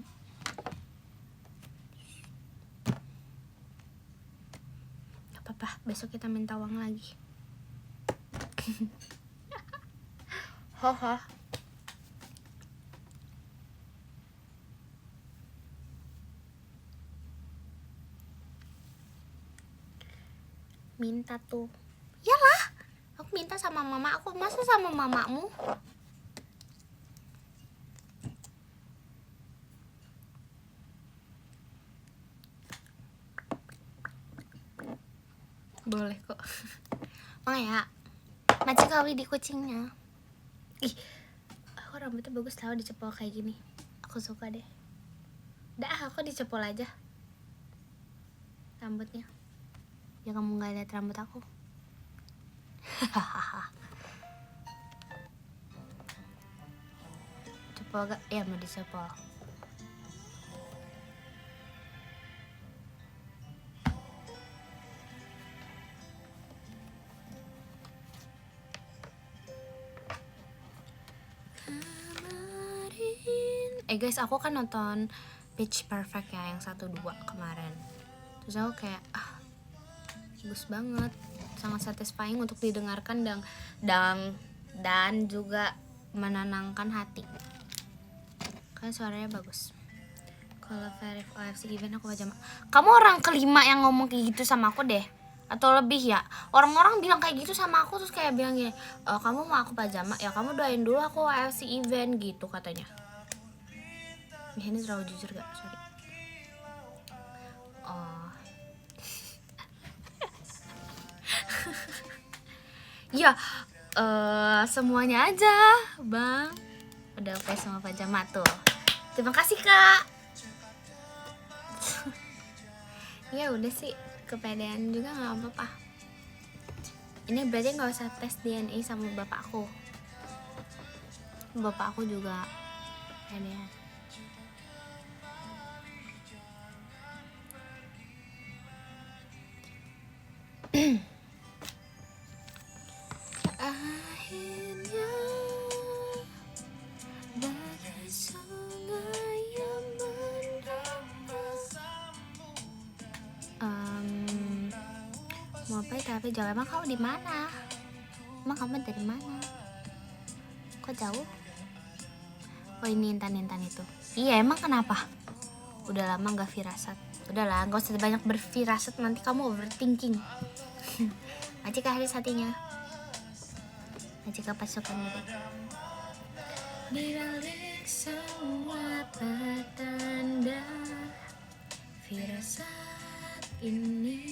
Gak apa-apa, besok kita minta uang lagi. Haha. Minta tuh. Yalah, aku minta sama mama aku, masa sama mamamu? Boleh kok. Maya, macam kali di kucingnya. Ih, aku rambutnya bagus tau dicepol kayak gini. Aku suka deh. Dah, aku dicepol aja rambutnya. Ya kamu nggak lihat rambut aku. Cepol gak? Ya mau dicepol. Guys, aku kan nonton Pitch Perfect ya yang 1-2 kemarin. Terus aku kayak bagus banget, sangat satisfying untuk didengarkan dan juga menenangkan hati. Kan suaranya bagus. Kalau Verif OFC event aku pajama. Kamu orang kelima yang ngomong kayak gitu sama aku deh, atau lebih ya. Orang-orang bilang kayak gitu sama aku terus kayak bilang gini, kamu mau aku pajama ya kamu doain dulu aku OFC event gitu katanya. Ini terlalu jujur gak? Sorry. Oh. Ya, semuanya aja, Bang. Udah oke sama pajama tuh. Terima kasih, Kak. Ya udah sih, kepedean juga nggak apa-apa. Ini berarti nggak usah tes DNA sama bapakku. Bapakku juga kepedean. Akhirnya bagai sungai yang mau apa tapi jauh. Emang kamu di mana? Emang kamu dari mana? Kok jauh? Oh ini Intan itu. Iya emang kenapa? Udah lama gak firasat. Udahlah gak usah banyak berfirasat, nanti kamu overthinking. Majika hari hatinya. Majika pasukan gitu. Di balik semua petanda firasat ini.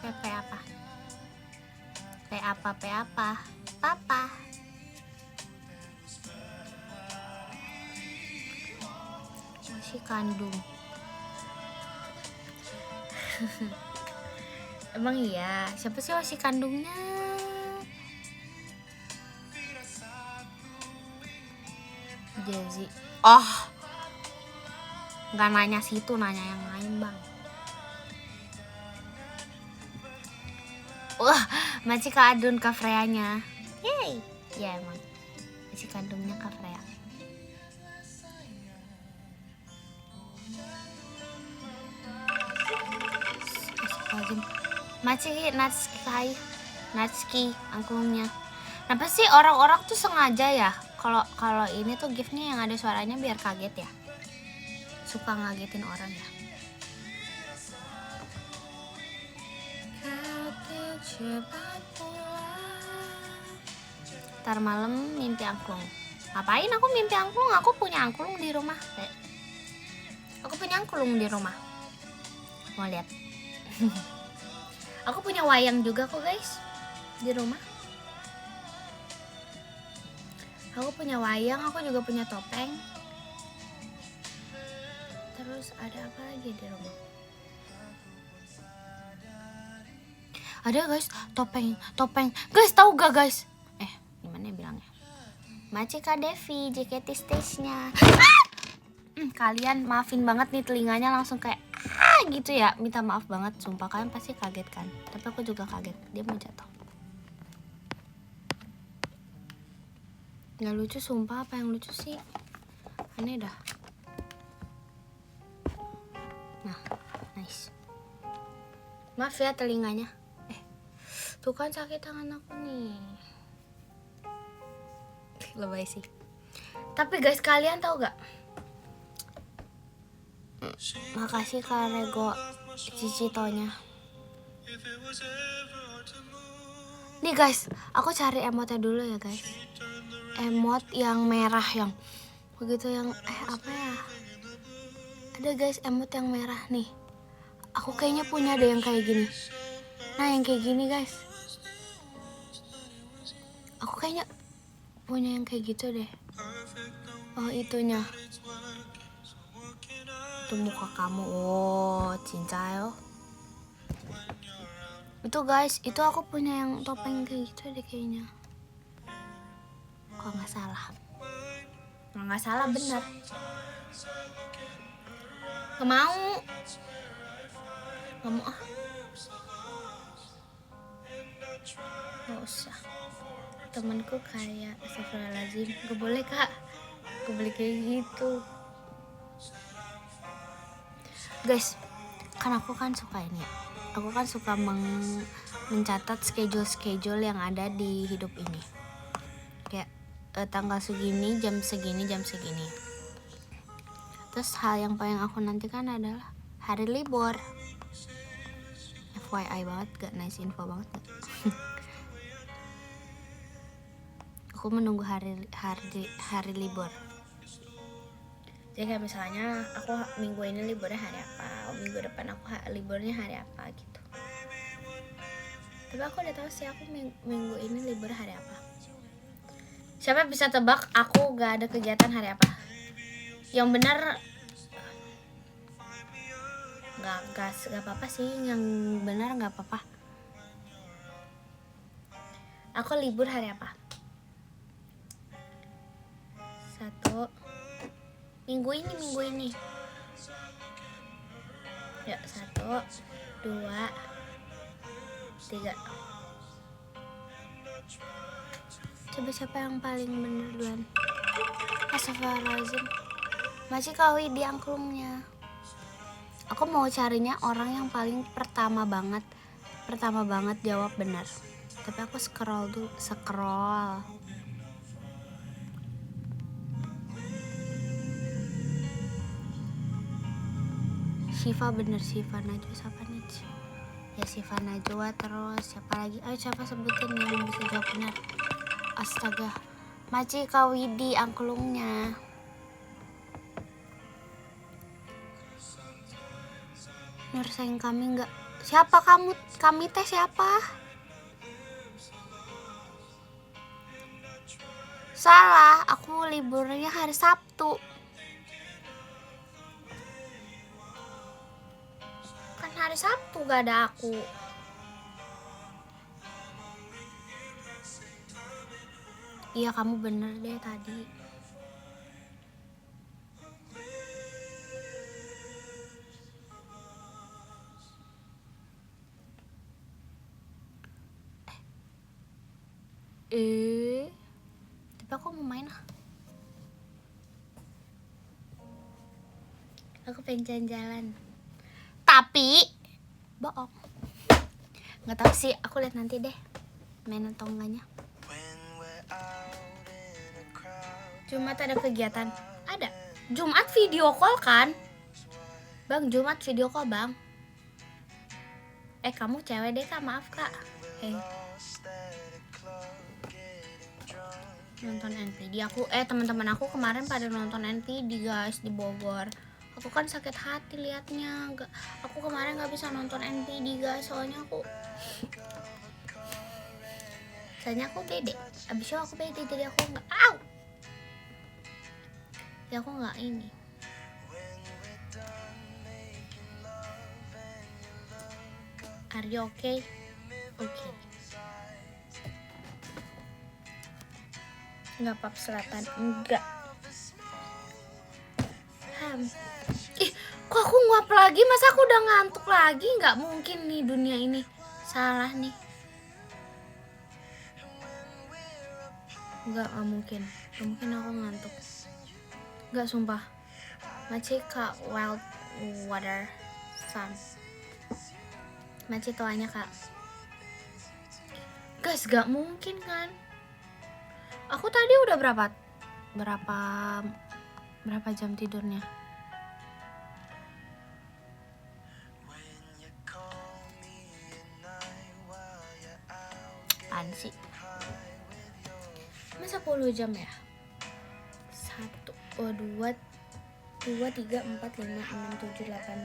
PP apa? P apa? Papa. Masih kandung. Emang iya, siapa sih masih kandungnya? Jezi. Oh, nggak nanya situ, nanya yang lain bang. Wah, masih kadun Kak Freya-nya. Yeay. Ya emang, masih kandungnya Kak Freya. Masih Natski angklungnya. Kenapa sih orang-orang tuh sengaja ya? Kalau ini tuh giftnya yang ada suaranya biar kaget ya. Suka ngagetin orang ya. Ntar malam mimpi angklung. Ngapain aku mimpi angklung? Aku punya angklung di rumah. Aku punya angklung di rumah. Mau lihat? Aku punya wayang juga kok guys di rumah. Aku punya wayang, aku juga punya topeng. Terus ada apa lagi di rumah? Ada guys, topeng. Guys, tahu gak guys? Gimana bilangnya? Majika Devi, JKT Stage-nya. Kalian maafin banget nih telinganya langsung kayak gitu ya. Minta maaf banget, sumpah kalian pasti kaget kan. Tapi aku juga kaget, dia mau jatuh. Nggak lucu sumpah, apa yang lucu sih? Aneh dah. Nah, nice. Maaf ya telinganya. Tuh kan sakit tangan aku nih. Lebay sih. Tapi guys, kalian tahu gak? Makasih Kak Rego Cicitonya. Nih guys, aku cari emotnya dulu ya guys. Emot yang merah yang begitu yang apa ya? Ada guys emot yang merah nih. Aku kayaknya punya ada yang kayak gini. Nah yang kayak gini guys. Aku kayaknya punya yang kayak gitu deh. Oh itunya. Itu muka kamu. Oh cincayo. Itu guys, itu aku punya yang topeng kayak gitu deh kayaknya. Kok nggak salah? Nggak salah bener. Nggak mau ah. Nggak usah. Temanku kayak astagfirullahaladzim. Gak boleh kak, gak boleh kayak gitu guys. Kan aku kan suka ini ya. Aku kan suka mencatat schedule yang ada di hidup ini. Kayak tanggal segini, jam segini. Terus hal yang paling aku nantikan adalah hari libur. FYI banget, gak nice info banget gak? Aku menunggu hari libur. Jadi kayak misalnya aku minggu ini liburnya hari apa, minggu depan aku liburnya hari apa gitu. Tapi aku udah tahu sih aku minggu ini libur hari apa. Siapa bisa tebak aku gak ada kegiatan hari apa? Yang benar gak apa-apa sih, yang benar gak apa-apa. Aku libur hari apa? 1 minggu ini. Ya, 1, 2, 3. Coba siapa yang paling bener duluan? Astagfirullahaladzim. Masih kawi di angklungnya. Aku mau carinya orang yang paling pertama banget jawab benar. Tapi aku scroll. Syifa bener, Syifa Najwa, siapa nih? Ya Syifa Najwa, terus siapa lagi? Ayo siapa sebutin yang bisa jawab benar. Astaga, Maci Kawidi angklungnya. Nursaing kami enggak. Siapa kamu? Kami teh siapa? Salah, aku liburnya hari Sabtu. Hari Sabtu gak ada aku. Iya kamu bener deh tadi. Tapi aku mau main. Aku pengen jalan. Tapi bohong. Nggak tahu sih, aku lihat nanti deh main atau enggaknya. Jumat ada kegiatan? Ada. Jumat video call kan? Bang, Jumat video call bang. Kamu cewek deh kak, maaf kak. Nonton NPD aku, teman-teman aku kemarin pada nonton NPD guys di Bogor. Aku kan sakit hati liatnya. Aku kemarin gak bisa nonton NPD guys, soalnya aku bede. Abis itu aku bede, jadi aku gak aku gak ini. Are you okay? Okay. Enggak pap selatan, enggak. Kok aku nguap lagi? Masa aku udah ngantuk lagi? Nggak mungkin nih, dunia ini salah nih. Nggak mungkin aku ngantuk. Nggak, sumpah. Maci kak wild water sun. Maci tuanya kak. Guys, nggak mungkin kan? Aku tadi udah berapa jam tidurnya? Apaan sih? Masa 10 jam ya? 1, 2, 3, 4, 5, 6, 7, 8,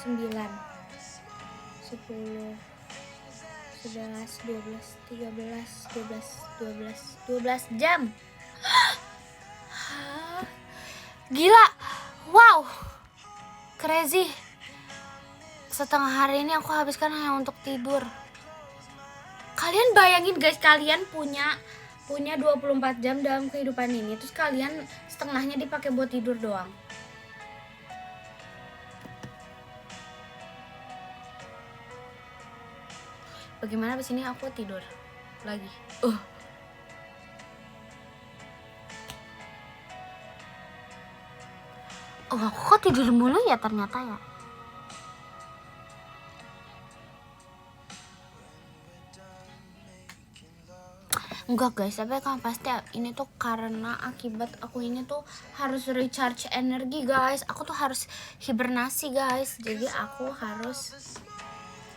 9 10, 11, 12, 13, 12 jam. Gila, wow, crazy. Setengah hari ini aku habiskan hanya untuk tidur. Kalian bayangin guys, kalian punya 24 jam dalam kehidupan ini, terus kalian setengahnya dipakai buat tidur doang. Bagaimana abis ini aku tidur lagi? Oh, aku kok tidur mulu ya ternyata ya. Enggak guys, tapi kan pasti ini tuh karena akibat aku ini tuh harus recharge energi guys. Aku tuh harus hibernasi guys. Jadi aku harus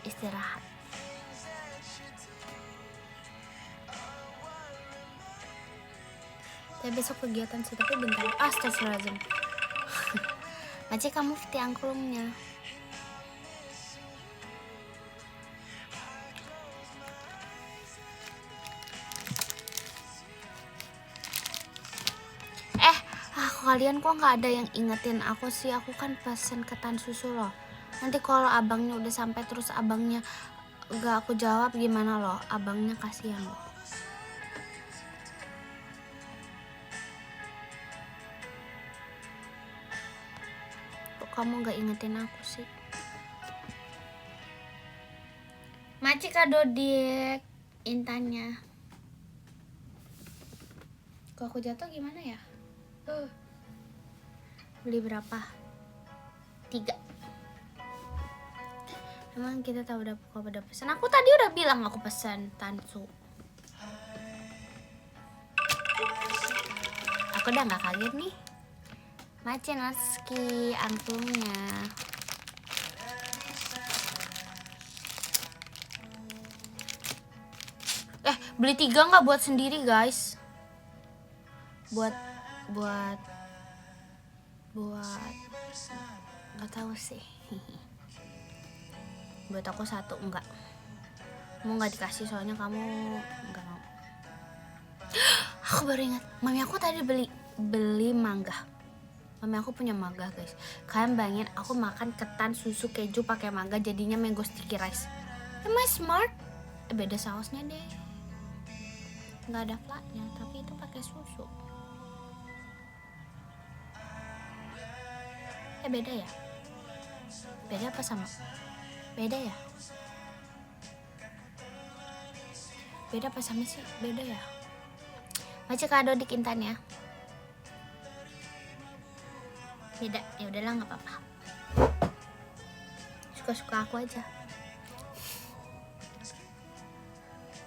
istirahat. Ya besok kegiatan sih, tapi bentar. Astagfirullahaladzim. Maci kamu fiti angklungnya. Kalian kok nggak ada yang ingetin aku sih? Aku kan pesen ketan susu loh. Nanti kalau abangnya udah sampai terus abangnya nggak aku jawab gimana loh? Abangnya kasihan loh. Kok kamu nggak ingetin aku sih? Maci kado dik Intannya. Kok aku jatuh gimana ya? Beli berapa? 3. Emang kita tahu udah pesan. Aku tadi udah bilang aku pesan tansu. Aku udah nggak kaget nih. Maci Natsuki angklungnya. Beli 3 nggak buat sendiri guys? Buat nggak tahu sih. Buat aku 1 enggak. Mau nggak dikasih soalnya kamu nggak mau. Aku baru ingat, mami aku tadi beli mangga. Mami aku punya mangga guys. Kalian bayangin aku makan ketan susu keju pakai mangga jadinya mango sticky rice. Am I smart? Beda sausnya deh. Nggak ada flatnya, tapi itu pakai susu. Beda ya? Beda apa sama? Beda ya? Beda apa sama sih? Beda ya? Maci kado dik Intan ya. Beda, ya udahlah nggak apa-apa. Suka-suka aku aja.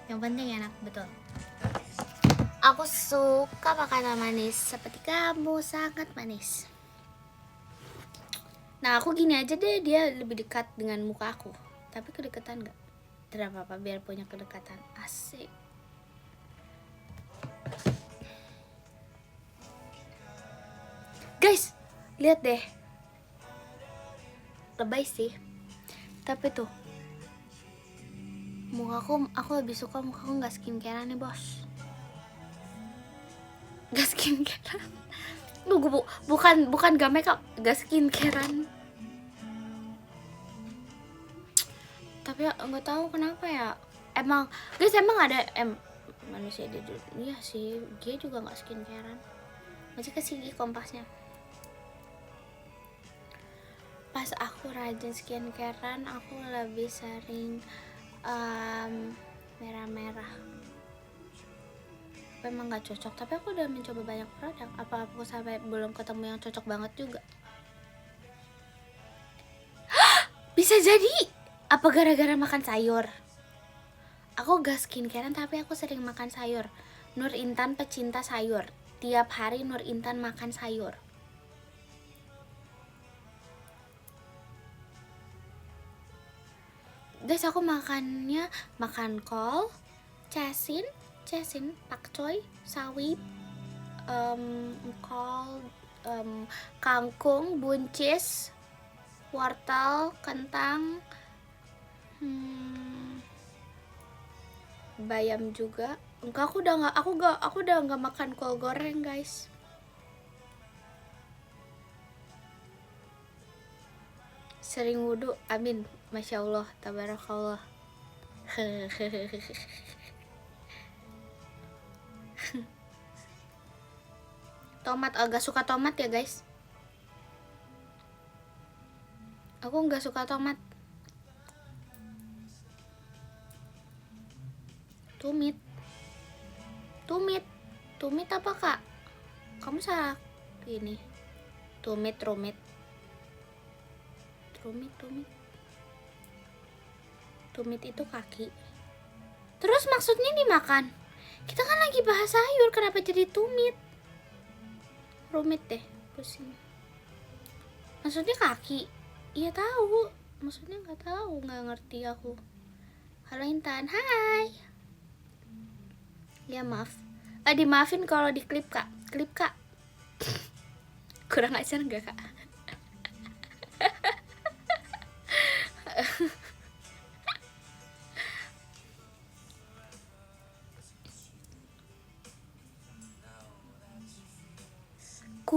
Yang penting enak, betul. Aku suka makanan manis seperti kamu, sangat manis. Nah aku gini aja deh, dia lebih dekat dengan muka aku. Tapi kedekatan gak? Tidak apa-apa, biar punya kedekatan. Asik. Guys, lihat deh. Lebay sih. Tapi tuh mukaku, aku lebih suka mukaku gak skincarean nih bos. Gak skincarean. Bukan gak makeup, gak skincarean. Tapi nggak tahu kenapa ya. Emang guys, emang ada manusia di dunia sih, dia juga nggak skincarean. Masih ke sini kompasnya. Pas aku rajin skincarean, aku lebih sering merah-merah. Emang nggak cocok, tapi aku udah mencoba banyak produk. Apa aku sampai belum ketemu yang cocok banget juga? Bisa jadi. Apa gara-gara makan sayur? Aku gak skincarean tapi aku sering makan sayur. Nur Intan pecinta sayur. Tiap hari Nur Intan makan sayur. Guys, aku makan kol, cesin, pakcoy, sawi, kol, kangkung, buncis, wortel, kentang, bayam juga. Enggak, aku udah nggak makan kol goreng guys. Sering wudhu, amin, masya Allah, tabarakallah. Tomat, agak suka tomat ya guys. Aku nggak suka tomat. Tumit apa kak? Kamu salah ini. Tumit. Tumit itu kaki. Terus maksudnya dimakan? Kita kan lagi bahas sayur, kenapa jadi tumit? Rumit deh, pusing. Maksudnya kaki? Iya tahu. Maksudnya nggak tahu, nggak ngerti aku. Halo Intan, hai. Ya maaf. Dimaafin kalau di klip kak. Klip kak. Kurang ajar nggak kak?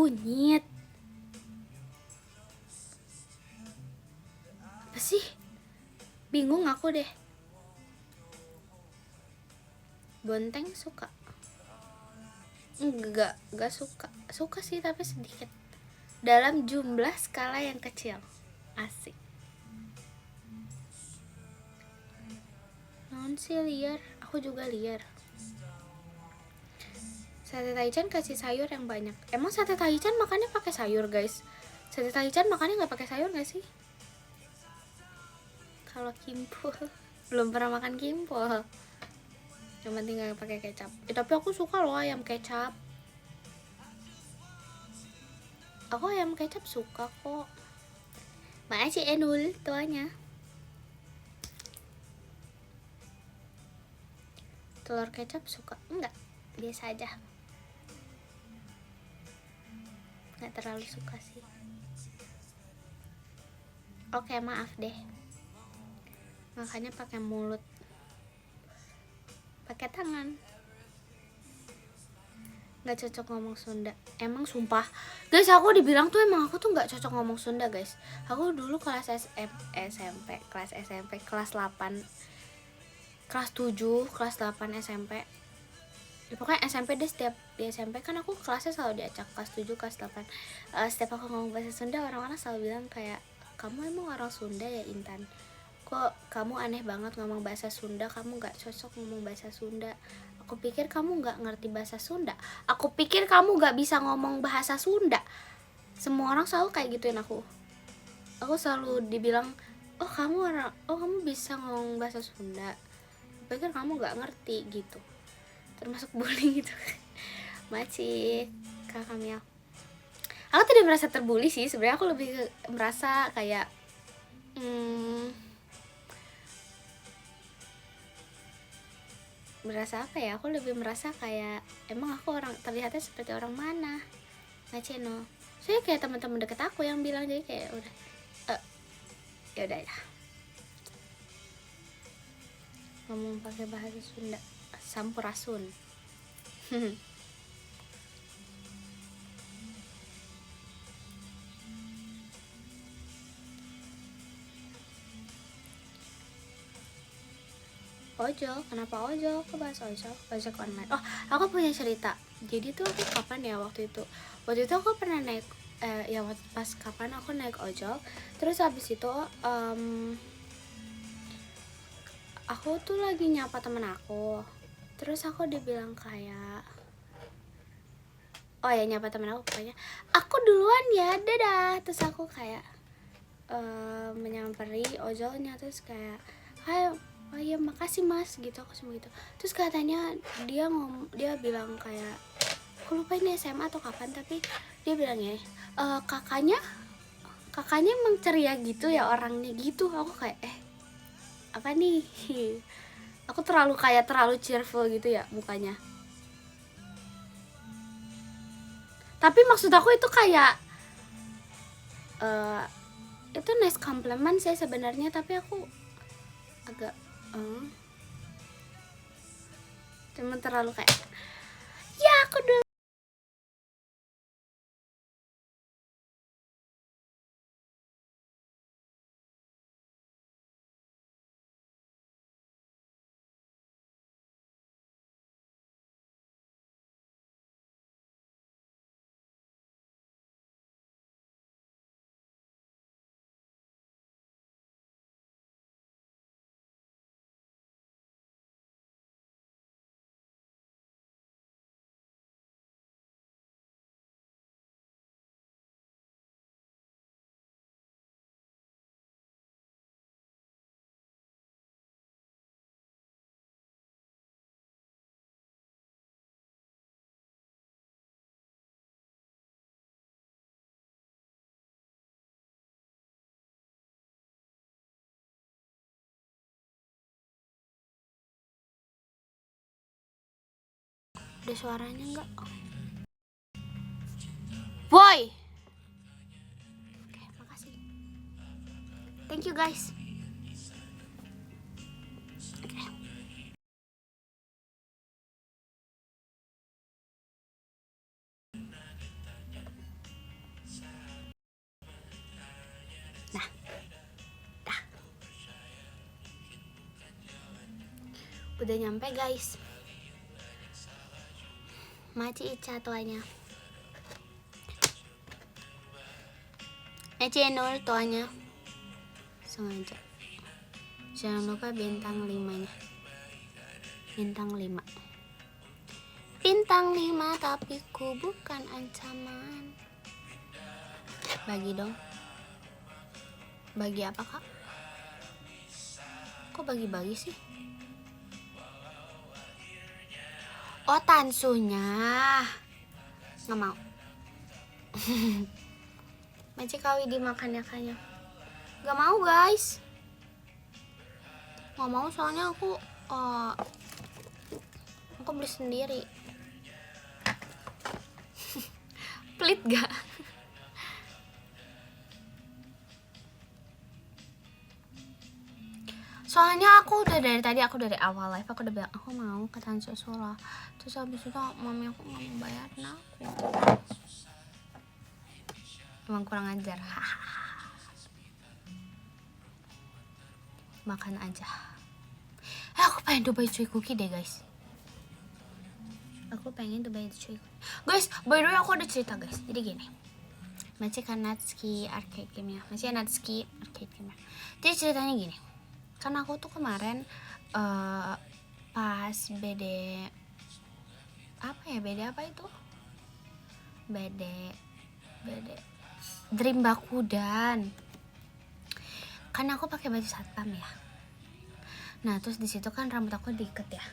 Kunyit. Apa sih? Bingung aku deh. Bonteng suka? Enggak suka. Suka sih tapi sedikit. Dalam jumlah skala yang kecil. Asik. Non sih liar, aku juga liar. Sate Taichan kasih sayur yang banyak. Emang sate Taichan makannya pakai sayur guys? Sate Taichan makannya nggak pakai sayur nggak sih? Kalau kimpul belum pernah makan kimpul. Cuma tinggal pakai kecap. Tapi aku suka loh ayam kecap. Aku ayam kecap suka kok. Makasih Enul tuanya. Telur kecap suka? Enggak, biasa aja. Nggak terlalu suka sih. Oke, maaf deh. Makanya pakai mulut. Pakai tangan. Nggak cocok ngomong Sunda. Emang sumpah. Guys, aku dibilang tuh emang aku tuh nggak cocok ngomong Sunda, guys. Aku dulu kelas SMP, kelas 8, kelas 7, kelas 8 SMP. Ya, pokoknya SMP deh, setiap di SMP kan aku kelasnya selalu diacak kelas 7, kelas 8. Setiap aku ngomong bahasa Sunda, orang-orang selalu bilang kayak, kamu emang orang Sunda ya Intan? Kok kamu aneh banget ngomong bahasa Sunda, kamu gak cocok ngomong bahasa Sunda. Aku pikir kamu gak ngerti bahasa Sunda. Aku pikir kamu gak bisa ngomong bahasa Sunda. Semua orang selalu kayak gituin aku. Aku selalu dibilang, oh kamu bisa ngomong bahasa Sunda. Aku pikir kamu gak ngerti gitu. Termasuk bullying gitu. Maci Kak Kamil. Aku tidak merasa terbully sih, sebenarnya aku lebih merasa kayak merasa apa ya, aku lebih merasa kayak emang aku terlihatnya seperti orang mana, Maceno. Saya kayak teman-teman deket aku yang bilang, jadi kayak udah ya udah ya ngomong pakai bahasa Sunda sampurasun. Ojol, kenapa ojol? Aku bahas ojol, ojek online. Oh, aku punya cerita. Jadi tuh aku kapan ya waktu itu aku pernah naik ya pas kapan aku naik ojol. Terus habis itu aku tuh lagi nyapa temen aku. Terus aku dibilang kayak, oh ya nyapa temen aku pokoknya, aku duluan ya, dadah. Terus aku kayak menyamperi ojolnya, terus kayak, hai, oh iya makasih mas gitu, aku cuma gitu. Terus katanya dia bilang kayak, aku lupa ini SMA atau kapan, tapi dia bilang ya, kakaknya emang ceria gitu ya orangnya gitu. Aku kayak apa nih? Aku terlalu cheerful gitu ya mukanya. Tapi maksud aku itu kayak itu nice compliment sih sebenarnya, tapi aku agak cuma terlalu kayak, ya aku dulu Ada suaranya nggak? Boy. Oke, makasih. Thank you guys. Oke. Nah, dah. Udah nyampe guys. Maci Ica tuanya. Channel tuanya. Sengaja. Jangan lupa bintang 5-nya. Bintang 5. Bintang 5 tapi ku bukan ancaman. Bagi dong. Bagi apa kak? Kok bagi-bagi sih? Oh tansunya. Nggak mau. Maci kawi dimakan ya kayaknya. Nggak mau guys. Nggak mau soalnya aku beli sendiri. Pelit gak? Soalnya aku udah dari tadi, aku dari awal live aku udah bilang aku mau ke Tansu Sura. Terus habis itu mami aku nggak mau bayarin aku. Emang kurang ajar. Makan aja. Aku pengen Dubai Cuy Cookie deh guys. Aku pengen Dubai Cuy Cookie. Guys, by the way aku ada cerita guys. Jadi gini. Masih kan Natsuki Arcade Game ya. Masih Natsuki Arcade Game ya. Jadi ceritanya gini. Kan aku tuh kemarin pas BD apa itu? BD Dream Bakudan. Kan aku pakai baju satpam ya. Nah, terus di situ kan rambut aku diikat ya.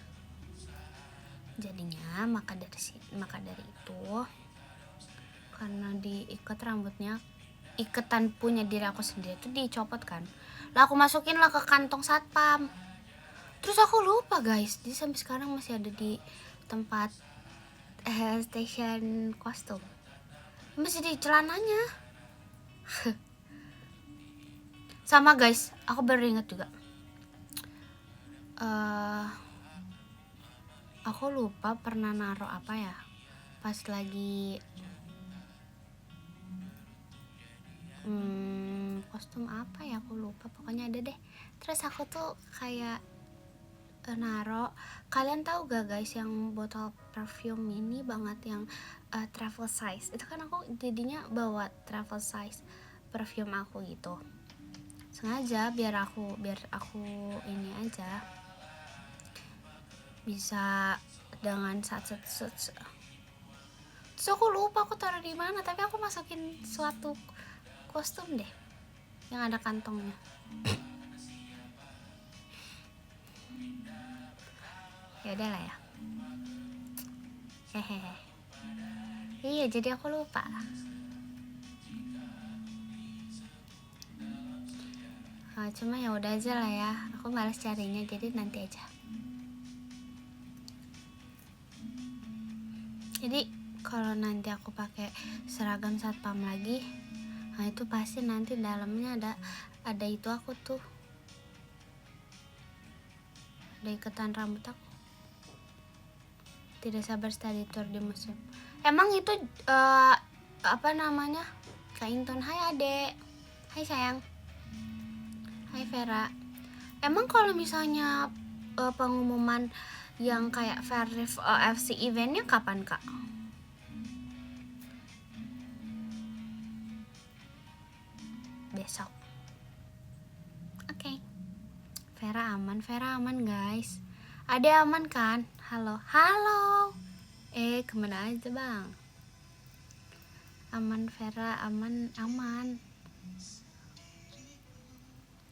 Jadinya maka dari itu karena diikat rambutnya, iketan punya diri aku sendiri itu dicopot kan. Lah aku masukin lah ke kantong satpam. Terus aku lupa guys. Jadi sampai sekarang masih ada di tempat station kostum. Masih di celananya. Sama guys, aku baru ingat juga. Aku lupa pernah naruh apa ya. Pas lagi kostum apa ya, aku lupa, pokoknya ada deh. Terus aku tuh kayak naro, kalian tahu gak guys yang botol perfume ini banget yang travel size itu, kan aku jadinya bawa travel size perfume aku gitu sengaja biar aku ini aja bisa dengan terus aku lupa aku taruh di mana, tapi aku masukin suatu kostum deh yang ada kantongnya. Ya udahlah ya. Hehehe. Iya, jadi aku lupa. Cuma ya udah aja lah ya. Aku malas carinya, jadi nanti aja. Jadi kalau nanti aku pakai seragam satpam lagi, nah itu pasti nanti dalamnya ada itu aku tuh. Ada iketan rambut aku. Tidak sabar study tour di museum. Emang itu apa namanya? Kak Inton, hai adek. Hai sayang. Hai Vera. Emang kalau misalnya pengumuman yang kayak Fairlift FC eventnya kapan kak? Besok. Oke. Vera aman guys. Ada aman kan? Halo. Kemana aja bang? Aman Vera, aman.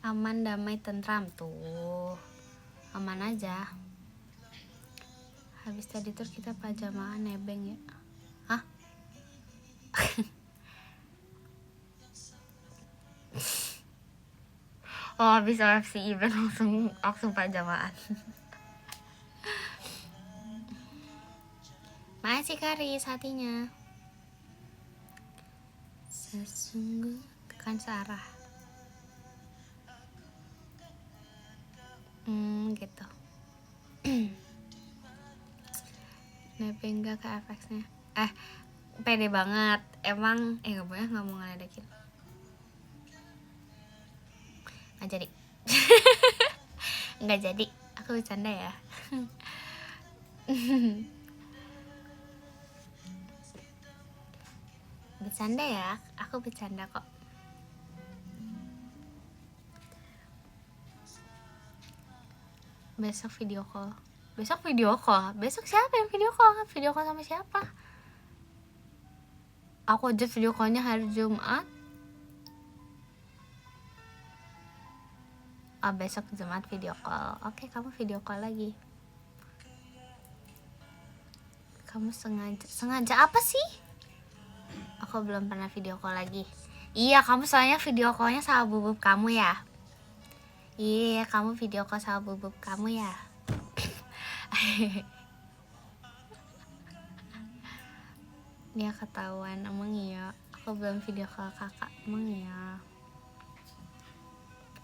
Aman, damai, tentram tuh. Aman aja. Habis tadi tuh kita pajamaan nebeng ya. Hah? Oh, habis OFC event langsung pajamaan. Makasih Karis hatinya. Sesungguh kan searah. Gitu. Nebeng gak ke FX-nya? Pede banget. Emang gak boleh, gak mau ngeledekin. Gak jadi. Gak jadi. Aku bercanda ya. Bercanda ya. Aku bercanda kok. Besok video call. Besok video call? Besok siapa yang video call? Video call sama siapa? Aku aja video callnya hari Jumat. Besok Jumat video call. Oke, kamu video call lagi. Kamu sengaja apa sih? Aku belum pernah video call lagi. Iya, kamu soalnya video callnya sama bubub kamu ya. Iya, kamu video call sama bubub kamu ya. Dia ketahuan, emang iya. Aku belum video call kakak, emang iya.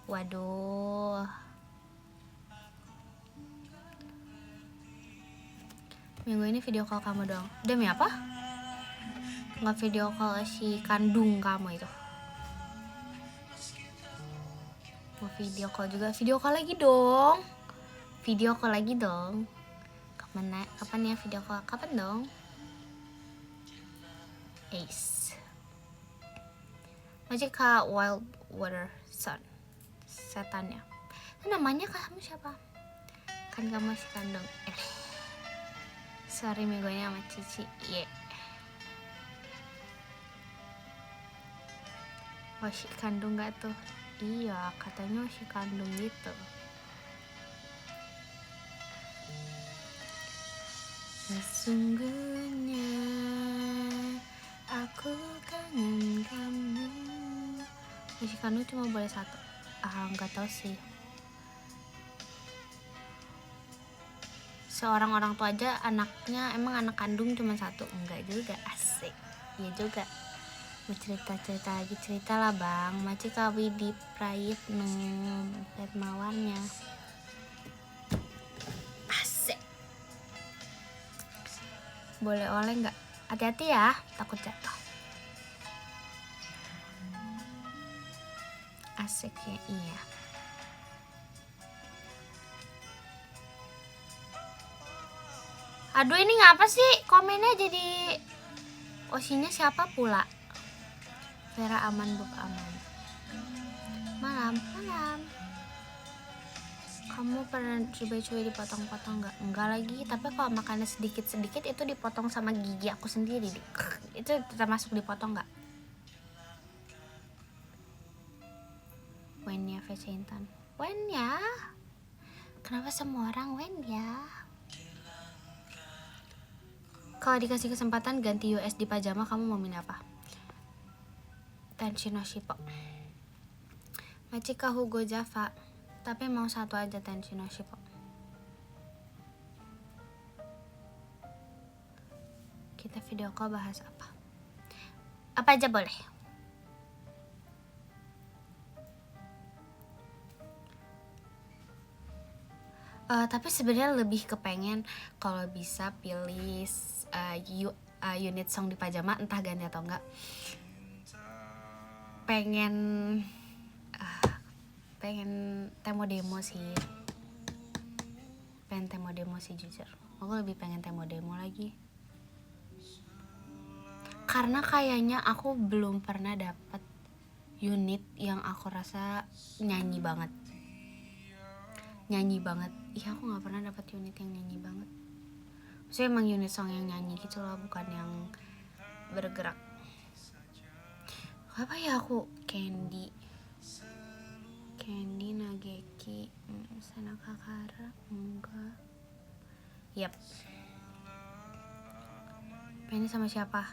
Waduh. Minggu ini video call kamu dong. Demi apa? Nggak video call si kandung kamu itu. Mau video call juga. Video call lagi dong. Video call lagi dong. Kapan ya video call? Kapan dong? Ace. Majika Wild Water Sun. Setannya. Namanya kamu siapa? Kan kamu si kandung. Sorry minggunya sama Cici. Yeah. Oh si kandung gak tuh? Iya katanya si kandung gitu. Sesungguhnya aku kangen kamu. Si kandung cuma boleh satu. Nggak tahu sih. Seorang orang tua aja anaknya emang anak kandung cuma satu. Enggak juga, asik. Iya juga. Mau cerita lagi, cerita lah bang. Maci kawi di prayit pet mawarnya. Asik. Boleh oleh nggak? Hati-hati ya, takut jatuh. Asik ya, iya. Aduh ini ngapa sih komennya jadi osinya siapa pula? Vera aman, Bob aman. Malam. Kamu pernah coba-coba dipotong-potong nggak? Enggak lagi, tapi kalau makannya sedikit-sedikit itu dipotong sama gigi aku sendiri. Itu termasuk dipotong nggak? When ya, VC Intan. When ya? Kenapa semua orang when ya? Kalau dikasih kesempatan ganti US di pajama, kamu mau milih apa? Tenshi no Shippo. Machika Hugo Java. Tapi mau satu aja Tenshi no Shippo. Kita video call bahas apa? Apa aja boleh. Tapi sebenarnya lebih kepengen kalau bisa pilih unit song di pajama, entah ganti atau enggak. Pengen temo demo sih. Pengen temo demo sih jujur. Aku lebih pengen temo demo lagi. Karena kayaknya aku belum pernah dapet unit yang aku rasa nyanyi banget. Iya aku gak pernah dapet unit yang nyanyi banget. Maksudnya emang unit song yang nyanyi gitu loh, bukan yang bergerak. Apa ya aku? Candy Nageki Senakakara enggak. Yap. Pengen sama siapa?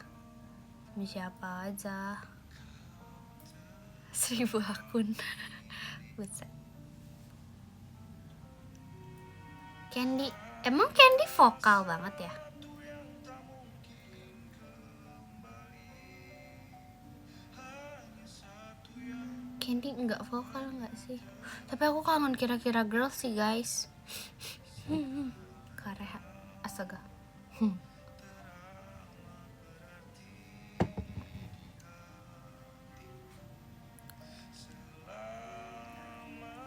Sama siapa aja. 1000 akun. Buset. Candy, emang Candy vokal banget ya? Candy nggak vokal nggak sih? Tapi aku kangen Kira-Kira Girls sih guys. Kareha, astaga.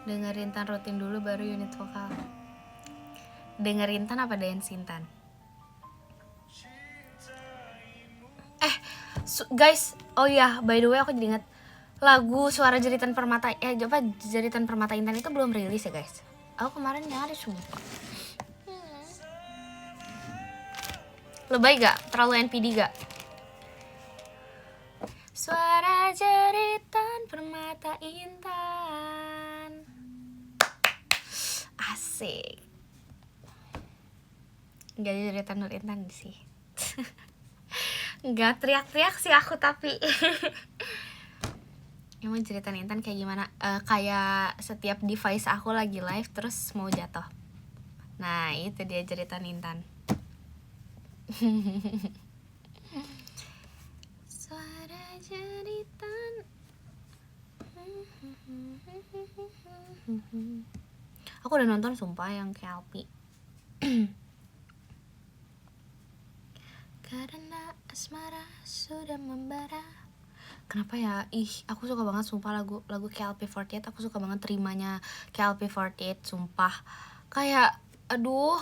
Dengerin Tan rutin dulu baru unit vokal. Dengerin Tan apa dance Tan? Guys, oh ya, by the way aku jadi ingat lagu Suara Jeritan Permata Jeritan Permata Intan itu belum rilis ya guys. Aku kemarin nyari sumpah. Lebay gak? Terlalu NPD gak? Suara Jeritan Permata Intan. Asik. Gak Jeritan Nur Intan sih. Nggak teriak-teriak sih aku tapi emang Jeritan Intan kayak gimana? Kayak setiap device aku lagi live terus mau jatuh. Nah itu dia Jeritan Intan. Suara jeritan. Aku udah nonton sumpah yang KLP. Karena asmara sudah membara. Kenapa ya? Aku suka banget sumpah lagu KLP48. Aku suka banget terimanya KLP48 sumpah. Kayak aduh,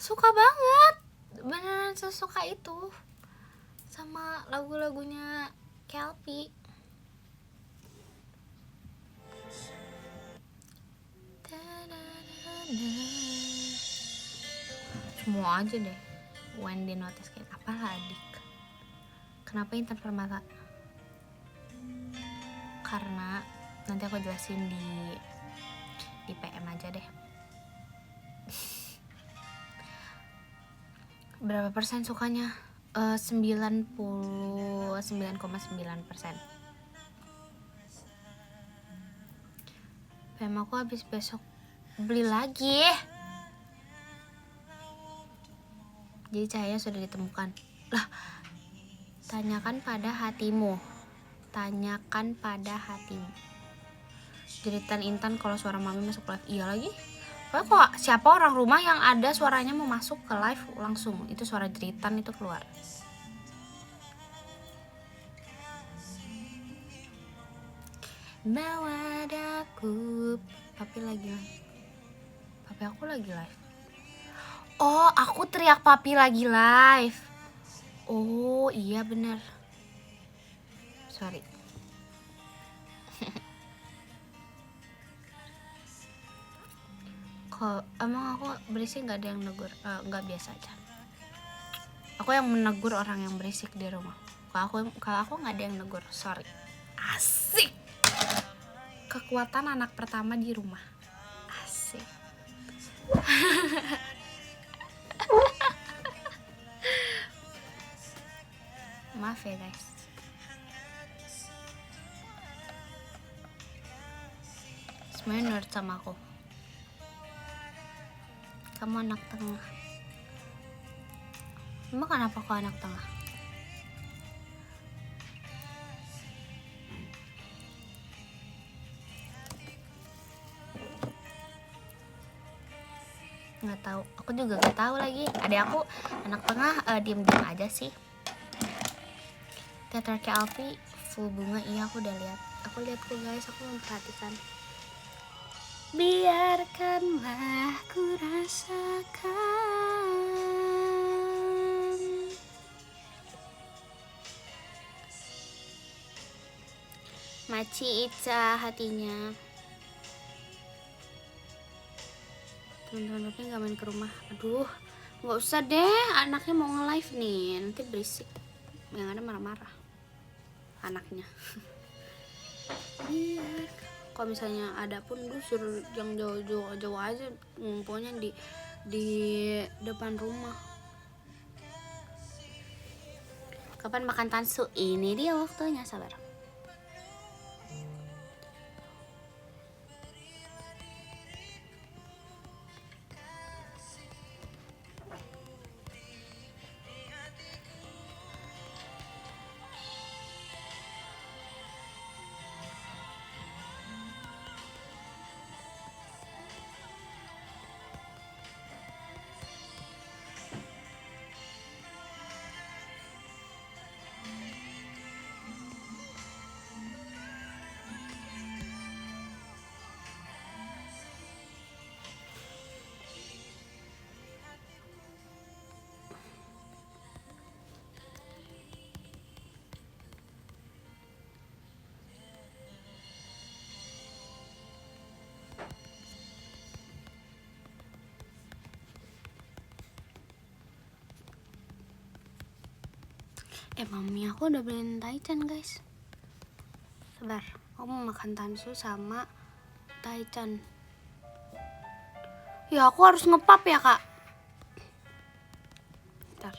suka banget. Beneran sesuka itu sama lagu-lagunya KLP. Semua aja deh. Wendy notice kayak apalah adik. Kenapa Intan Permata? Karena nanti aku jelasin di PM aja deh. Berapa persen sukanya? 99,9%. PM aku habis besok beli lagi. Jadi cahaya sudah ditemukan. Lah, tanyakan pada hatimu. Tanyakan pada hatimu. Jeritan Intan kalau suara mami masuk live. Iya lagi. Kok siapa orang rumah yang ada suaranya mau masuk ke live langsung. Itu suara jeritan itu keluar. Bawa daku. Papi lagi live. Papi aku lagi live. Oh, aku teriak papi lagi live. Oh, iya bener. Sorry. Kok emang aku berisik gak ada yang negur? Gak, biasa aja. Aku yang menegur orang yang berisik di rumah. Kalau aku gak ada yang negur, sorry. Asik. Kekuatan anak pertama di rumah. Asik. Maaf ya guys. Semuanya nurut sama aku. Kamu anak tengah. Emang kenapa kau anak tengah? Nggak tahu. Aku juga nggak tahu lagi. Adek aku anak tengah, diem-diem aja sih. Teater KLP full bunga. Iya, aku udah lihat. Aku lihat kok guys. Aku memperhatikan. Biarkanlah ku rasakan. Maci Ica hatinya. Teman-teman Bapak gak main ke rumah. Aduh, gak usah deh. Anaknya mau nge-live nih. Nanti berisik. Yang ada marah-marah anaknya. Kalau misalnya ada pun gue suruh yang jauh-jauh aja, ngumpulnya di depan rumah. Kapan makan tansu? Ini dia waktunya, sabar. Mami aku udah beliin taichan guys. Sabar, aku mau makan tansu sama taichan. Ya aku harus ngepap ya kak. Bentar.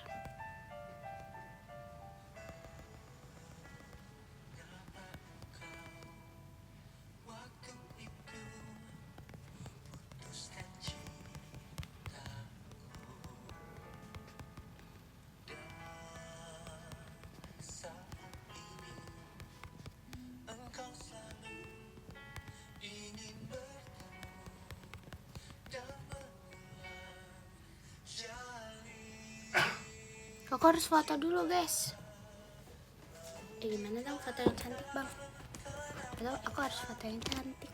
Aku harus foto dulu guys. Gimana dong foto yang cantik bang? Atau aku harus foto yang cantik.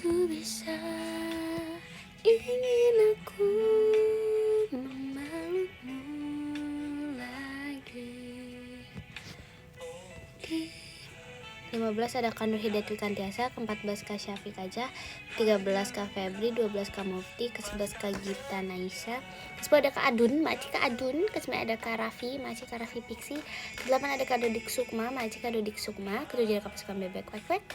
Ku bisa, ingin aku memelukmu lagi. 15 ada Kak Nur Hidayatul Kantiasa, ke-14 Kak Syafiq Aja, 13 Kak Febri, 12 Kak Mufti, ke-11 Kak Gita Naisa, ke-10 ada Kak Adun, makci Kak Adun, ke-9 ada Kak Raffi, makci Kak Raffi Pixi, ke-8 ada Kak Dodik Sukma, makci Kak Dodik Sukma, ke-7 ada Kak Pasukan Bebek,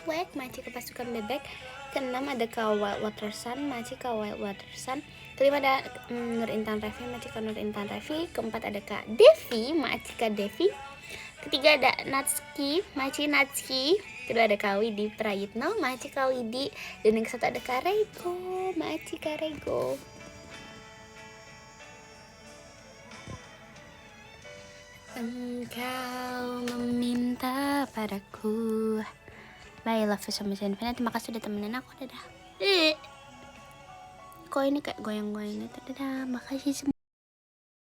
wek, makci Kak Pasukan Bebek, ke-6 ada Kak Wild Water Sun, makci Kak Wild Water Sun, ke-5 ada Nur Intan Revi, makci Kak Nur Intan Revi, ke-4 ada Kak Devi, makci Kak Devi, ketiga ada Natski, Maci Natski, kedua ada Kak Widi Prayitno, Maci Kak Widi, dan yang kesatu ada Kak Rego, Maci Kak Rego. Engkau meminta padaku. Bye, love you so much infinite. Terima kasih udah temenin aku, dadah. Kok ini kayak goyang-goyang gitu, dadah, makasih semua.